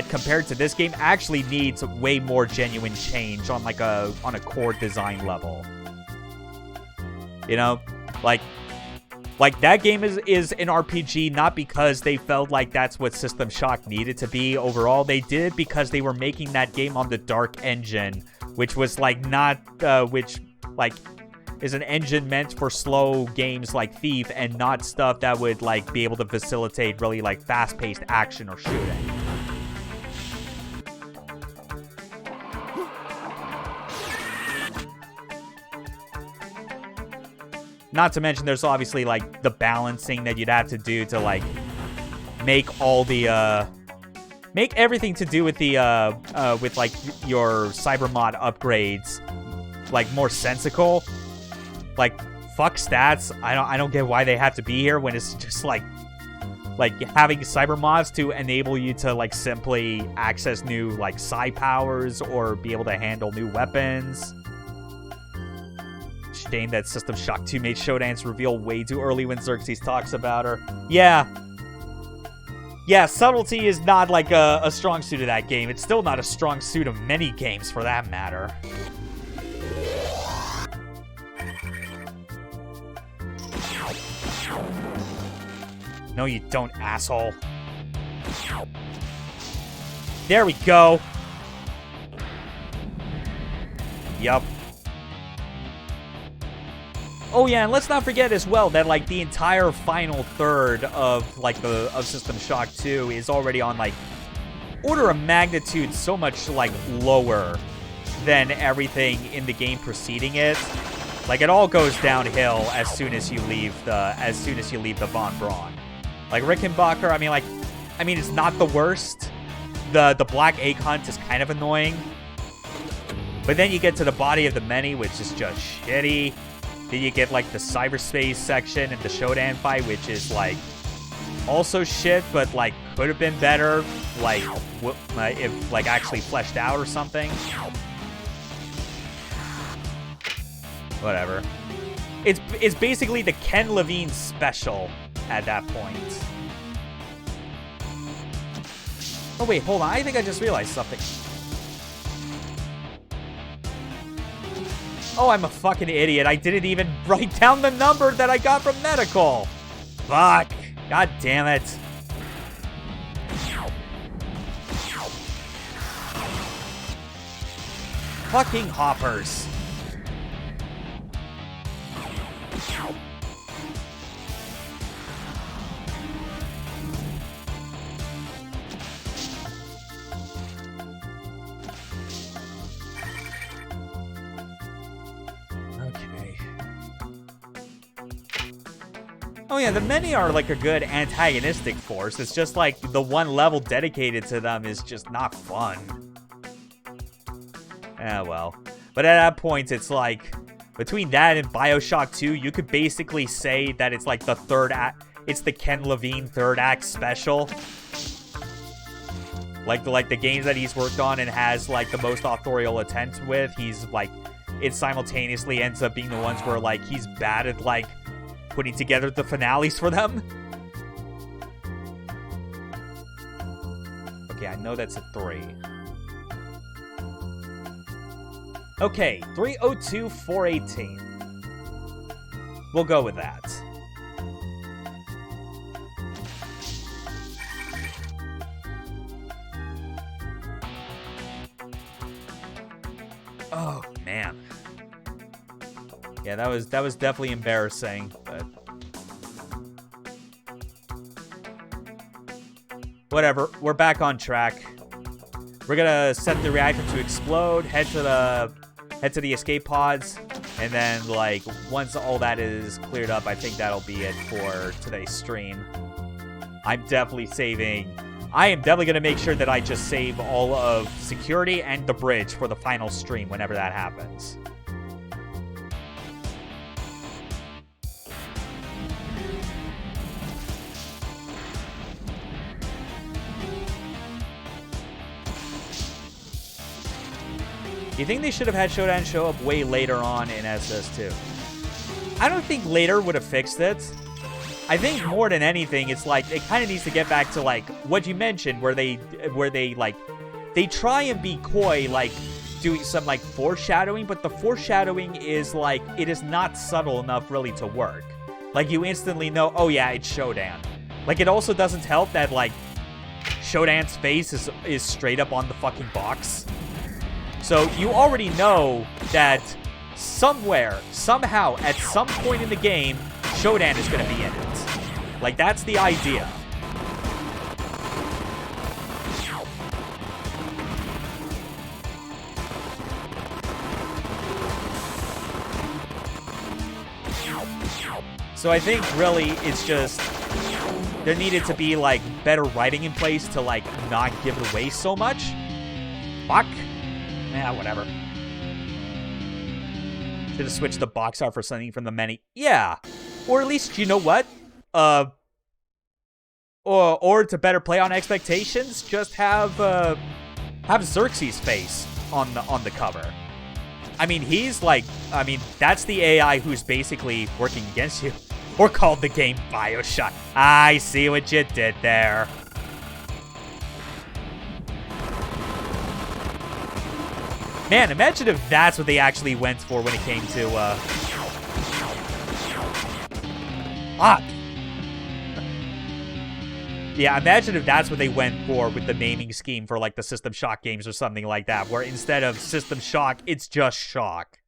compared to this game actually needs way more genuine change on, like, on a core design level. You know? Like, that game is an RPG not because they felt like that's what System Shock needed to be overall. They did it because they were making that game on the Dark Engine, which was, like, not, is an engine meant for slow games like Thief and not stuff that would like be able to facilitate really like fast-paced action or shooting. Not to mention there's obviously like the balancing that you'd have to do to like make all the make everything to do with the with like your cybermod upgrades like more sensical. Like fuck stats. I don't get why they have to be here when it's just like having cybermods to enable you to like simply access new like psi powers or be able to handle new weapons. Shame that System Shock 2 made Shodan's reveal way too early when Xerxes talks about her. Yeah, subtlety is not like a strong suit of that game. It's still not a strong suit of many games for that matter. No, you don't, asshole. There we go. Yup. Oh yeah, and let's not forget as well that like the entire final third of like of System Shock 2 is already on like order of magnitude so much like lower than everything in the game preceding it. Like it all goes downhill as soon as you leave the Von Braun. Like Rickenbacker, I mean it's not the worst. The Black Egg Hunt is kind of annoying. But then you get to the Body of the Many, which is just shitty. Then you get like the cyberspace section and the Shodan fight, which is like also shit, but like could have been better, like if like actually fleshed out or something. Whatever. It's basically the Ken Levine special at that point. Oh wait, hold on. I think I just realized something. Oh, I'm a fucking idiot. I didn't even write down the number that I got from medical. Fuck. God damn it. Fucking hoppers. Oh yeah, the many are like a good antagonistic force. It's just like the one level dedicated to them is just not fun. Well. But at that point, it's like, between that and Bioshock 2, you could basically say that it's like the third act, it's the Ken Levine third act special. Like the games that he's worked on and has like the most authorial attempt with, he's like, it simultaneously ends up being the ones where like he's bad at like putting together the finales for them. Okay, I know that's a 3. Okay, 302,418. We'll go with that. Oh, man. Yeah, that was definitely embarrassing, but whatever. We're back on track. We're gonna set the reactor to explode, head to the escape pods, and then like once all that is cleared up, I think that'll be it for today's stream. I am definitely gonna make sure that I just save all of security and the bridge for the final stream whenever that happens. You think they should have had Shodan show up way later on in SS2? I don't think later would have fixed it. I think more than anything, it's like it kind of needs to get back to like what you mentioned, where they like they try and be coy, like doing some like foreshadowing, but the foreshadowing is like it is not subtle enough really to work. Like you instantly know, oh yeah, it's Shodan. Like it also doesn't help that like Shodan's face is straight up on the fucking box. So you already know that somewhere, somehow, at some point in the game, Shodan is going to be in it. Like, that's the idea. So I think really it's just there needed to be like better writing in place to like not give it away so much. Fuck. Yeah, whatever. Should have switched the box out for something from the menu. Yeah. Or at least, you know what? Or to better play on expectations, just have Xerxes' face on the cover. I mean, that's the AI who's basically working against you. Or called the game Bioshock. I see what you did there. Man, imagine if that's what they actually went for when it came to, Fuck. Yeah, imagine if that's what they went for with the naming scheme for, like, the System Shock games or something like that, where instead of System Shock, it's just Shock.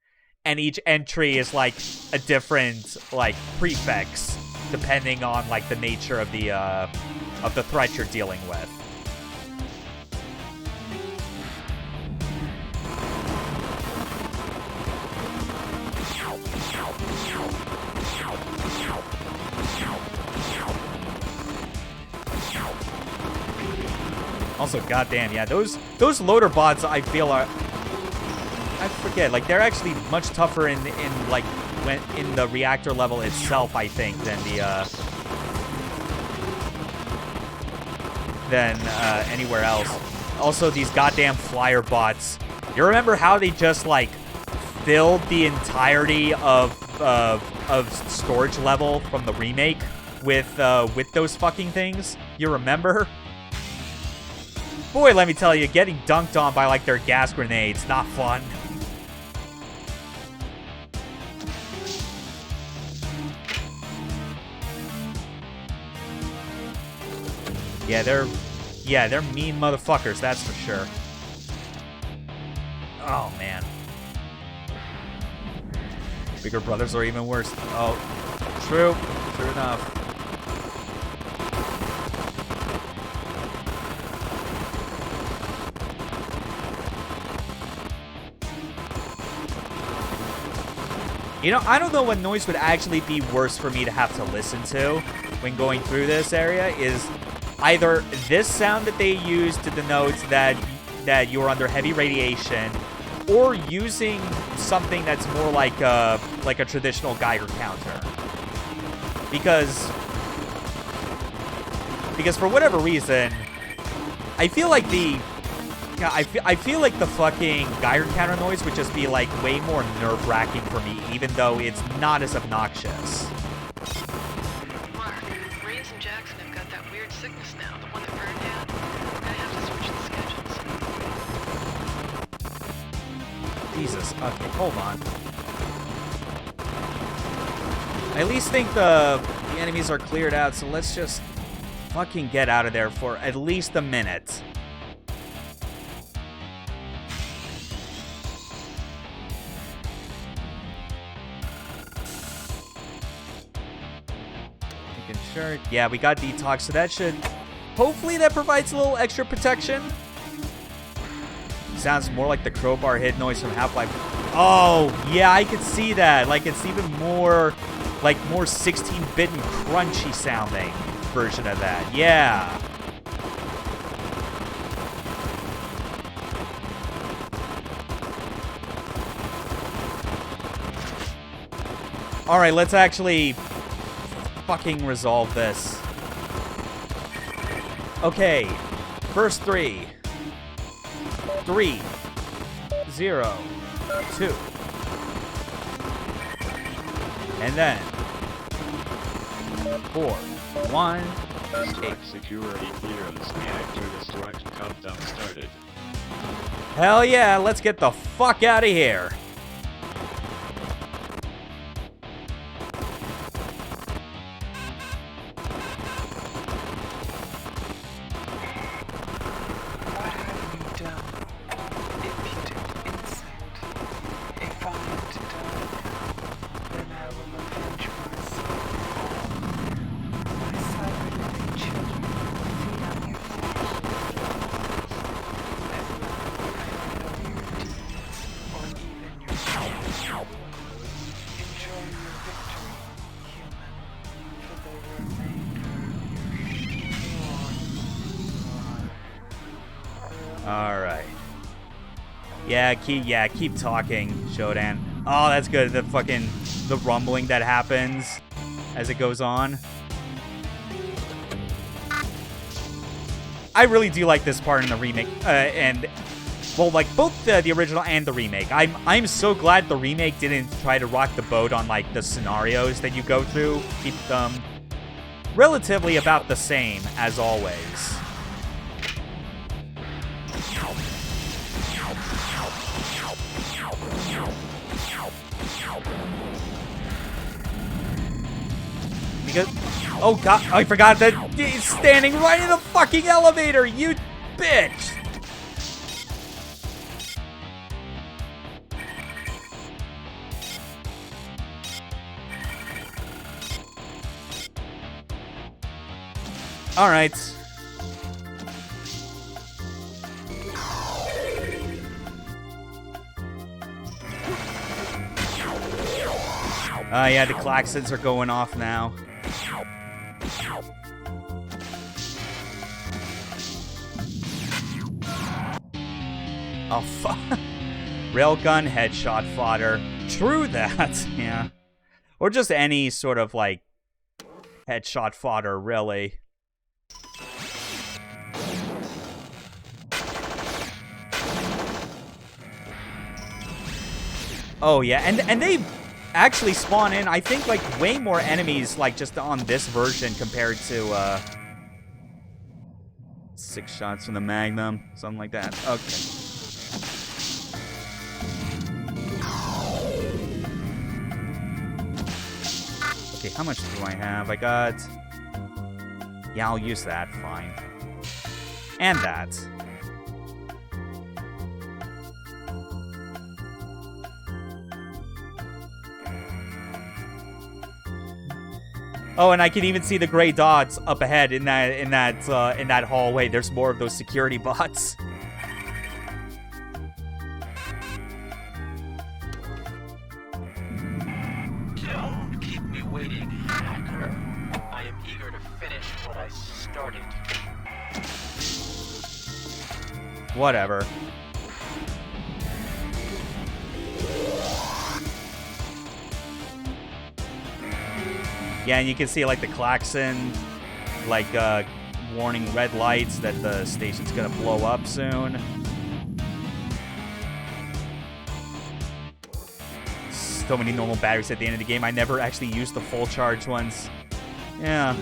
And each entry is, like, a different, like, prefix, depending on, like, the nature of the threat you're dealing with. Also, goddamn, yeah, those loader bots I feel are, I forget, like they're actually much tougher in like when in the reactor level itself, I think, than anywhere else. Also, these goddamn flyer bots. You remember how they just like filled the entirety of storage level from the remake with those fucking things? You remember? Boy, let me tell you, getting dunked on by, like, their gas grenades, not fun. Yeah, they're mean motherfuckers, that's for sure. Oh, man. Bigger brothers are even worse. Oh, true enough. You know, I don't know what noise would actually be worse for me to have to listen to when going through this area is either this sound that they use to denote that you're under heavy radiation, or using something that's more like a traditional Geiger counter. Because for whatever reason, I feel like I feel like the fucking Geiger counter noise would just be like way more nerve-wracking for me, even though it's not as obnoxious. Mark, Reyes and Jackson have got that weird sickness now, the one that burned out. We're gonna have to switch the schedules. Jesus. Okay, hold on. I at least think the enemies are cleared out, so let's just fucking get out of there for at least a minute. Sure. Yeah, we got detox, so that should... Hopefully that provides a little extra protection. Sounds more like the crowbar hit noise from Half-Life. Oh, yeah, I could see that. Like, it's even more... Like, more 16-bit and crunchy sounding version of that. Yeah. Alright, let's actually... fucking resolve this. Okay, first 3, 0, 2, and then 4, 1, 8. Security clearance. Reactor destruction countdown started. Hell yeah, let's get the fuck out of here. What have you done? Impudent insect. A violent Alright. Yeah, keep talking, Shodan. Oh, that's good. The rumbling that happens as it goes on. I really do like this part in the remake, well, like both the original and the remake. I'm so glad the remake didn't try to rock the boat on like the scenarios that you go through. Keep them relatively about the same as always. Because, oh god, I forgot that he's standing right in the fucking elevator, you bitch! Alright. Yeah, the klaxons are going off now. Oh, fuck. Railgun headshot fodder. True that, yeah. Or just any sort of, like, headshot fodder, really. Oh, yeah, and they actually spawn in, I think, like, way more enemies, like, just on this version compared to, 6 shots from the Magnum, something like that. Okay. Okay, how much do I have? I got... Yeah, I'll use that, fine. And that. Oh, and I can even see the gray dots up ahead in that hallway. There's more of those security bots. Don't keep me waiting, hacker. I am eager to finish what I started. Whatever. Yeah, and you can see, like, the klaxon, like, warning red lights that the station's gonna blow up soon. So many normal batteries at the end of the game. I never actually used the full charge ones. Yeah.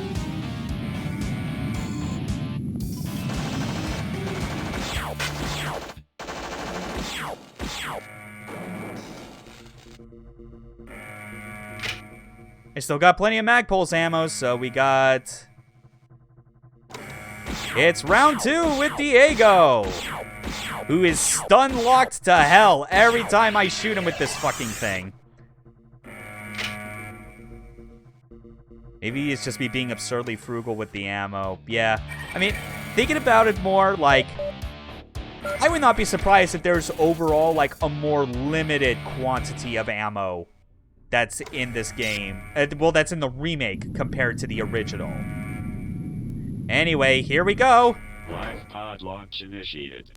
I still got plenty of Magpulse ammo, so we got... It's round 2 with Diego, who is stun-locked to hell every time I shoot him with this fucking thing. Maybe it's just me being absurdly frugal with the ammo. Yeah, I mean, thinking about it more, like... I would not be surprised if there's overall, like, a more limited quantity of ammo that's in this game. Well, that's in the remake compared to the original. Anyway, here we go. Live pod launch initiated.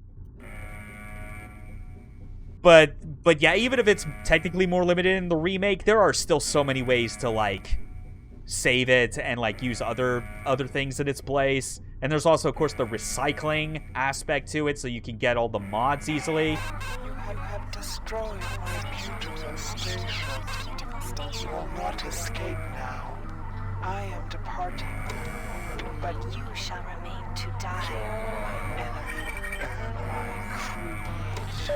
But yeah, even if it's technically more limited in the remake, there are still so many ways to, like, save it and, like, use other things in its place. And there's also, of course, the recycling aspect to it, so you can get all the mods easily. You have destroyed my beautiful station. You will not escape now. I am departing, but You shall remain to die. my enemy, my creation.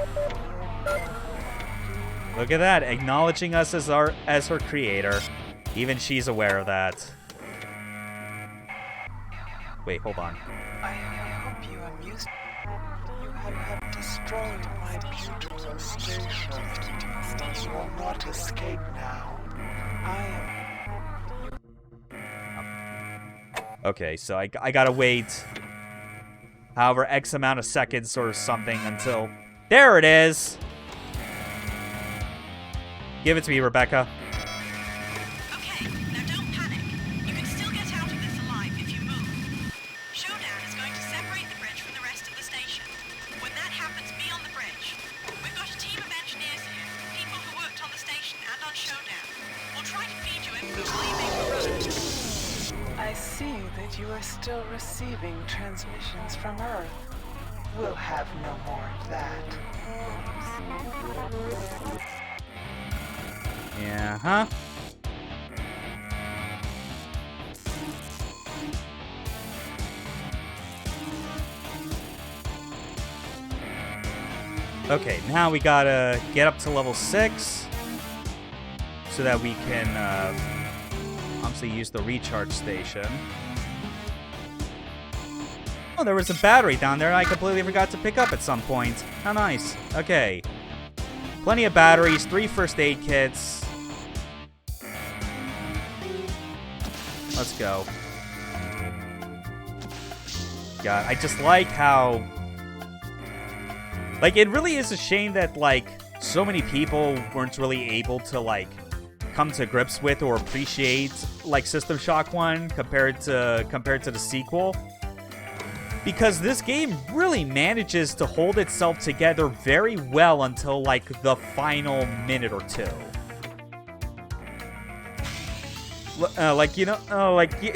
Look at that, acknowledging us as her creator. Even she's aware of that. Wait, hold on. I hope you amused. You have destroyed my beautiful station. You will not escape now. I am. Okay, so I gotta wait however X amount of seconds or something until... There it is! Give it to me, Rebecca. Okay, now don't panic. You can still get out of this alive if you move. Showdown is going to separate the bridge from the rest of the station. When that you are still receiving transmissions from Earth. We'll have no more of that. Yeah, huh? Okay, now we gotta get up to level 6 so that we can obviously use the recharge station. Oh, there was a battery down there I completely forgot to pick up at some point. How nice. Okay. Plenty of batteries, 3 first aid kits. Let's go. God, I just like how... Like, it really is a shame that, like, so many people weren't really able to, like, come to grips with or appreciate, like, System Shock 1 compared to the sequel. Because this game really manages to hold itself together very well until, like, the final minute or two.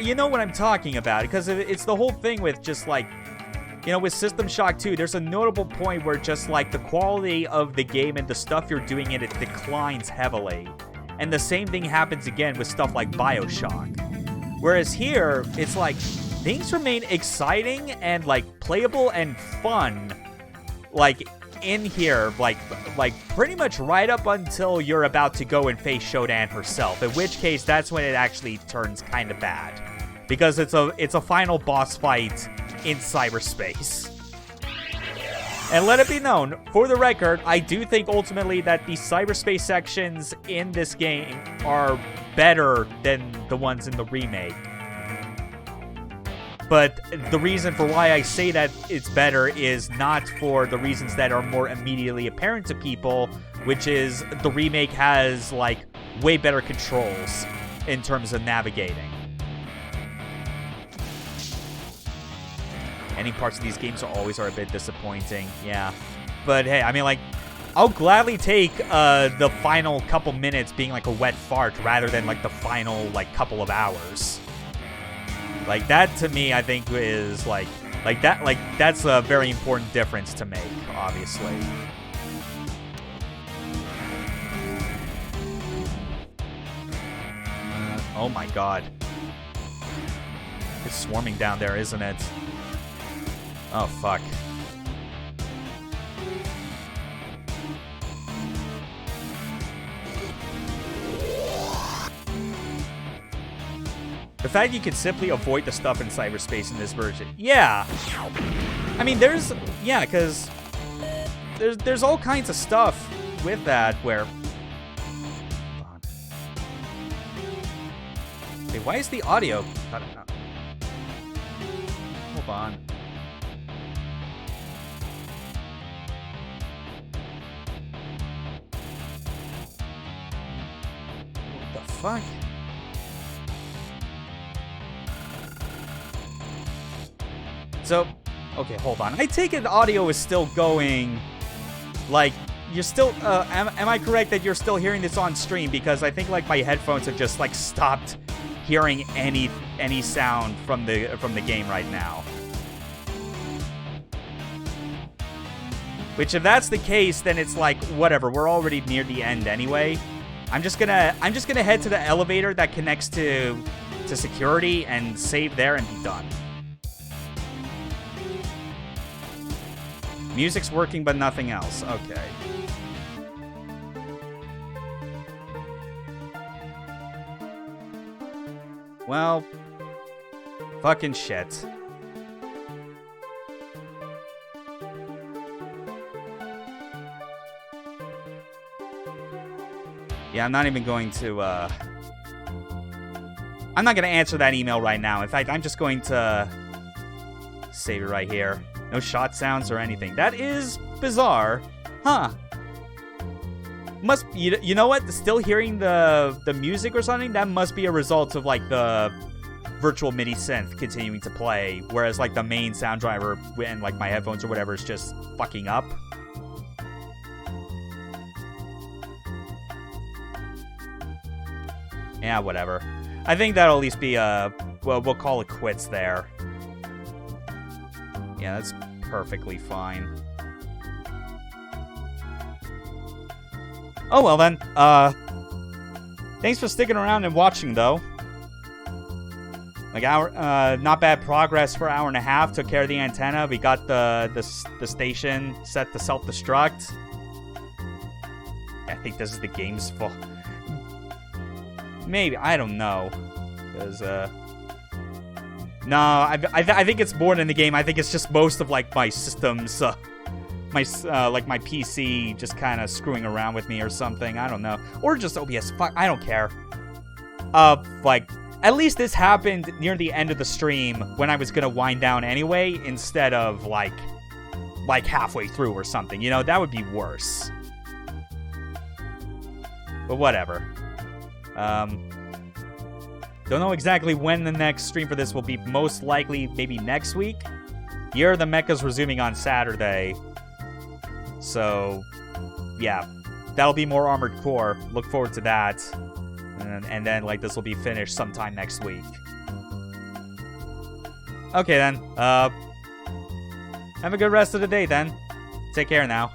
You know what I'm talking about. Because it's the whole thing with just, like, you know, with System Shock 2, there's a notable point where just, like, the quality of the game and the stuff you're doing in it declines heavily. And the same thing happens again with stuff like BioShock. Whereas here, it's like, things remain exciting and, like, playable and fun, like, in here, like pretty much right up until you're about to go and face Shodan herself, in which case, that's when it actually turns kind of bad. Because it's a final boss fight in cyberspace. And let it be known, for the record, I do think ultimately that the cyberspace sections in this game are better than the ones in the remake. But the reason for why I say that it's better is not for the reasons that are more immediately apparent to people, which is the remake has, like, way better controls in terms of navigating. Ending parts of these games are a bit disappointing, yeah. But hey, I mean, like, I'll gladly take the final couple minutes being like a wet fart rather than like the final like couple of hours. Like that to me, I think is that's a very important difference to make, obviously. Oh my god. It's swarming down there, isn't it? Oh, fuck. The fact you can simply avoid the stuff in cyberspace in this version. Yeah. I mean, there's all kinds of stuff with that where... Wait, why is the audio... Hold on. Fuck. So, okay, hold on. I take it the audio is still going. Like, you're still. Am I correct that you're still hearing this on stream? Because I think like my headphones have just like stopped hearing any sound from the game right now. Which, if that's the case, then it's like whatever. We're already near the end anyway. I'm just gonna head to the elevator that connects to security and save there and be done. Music's working, but nothing else. Okay. Well, fucking shit. Yeah, I'm not even going to, I'm not going to answer that email right now. In fact, I'm just going to save it right here. No shot sounds or anything. That is bizarre. Huh. You know what? Still hearing the music or something? That must be a result of, like, the virtual MIDI synth continuing to play. Whereas, like, the main sound driver and, like, my headphones or whatever is just fucking up. Yeah, whatever. I think that'll at least be we'll call it quits there. Yeah, that's perfectly fine. Oh well then. Thanks for sticking around and watching though. Like not bad progress for an hour and a half. Took care of the antenna. We got the station set to self-destruct. I think this is the game's fault. Maybe, I don't know. Because no, I think it's more than the game. I think it's just most of like my systems, like my PC just kind of screwing around with me or something. I don't know, or just OBS. Fuck, I don't care. Like at least this happened near the end of the stream when I was gonna wind down anyway, instead of like halfway through or something. You know, that would be worse. But whatever. Don't know exactly when the next stream for this will be. Most likely, maybe next week. Year of the Mecha's resuming on Saturday. So, yeah. That'll be more Armored Core. Look forward to that. And then, like, this will be finished sometime next week. Okay, then. Have a good rest of the day, then. Take care now.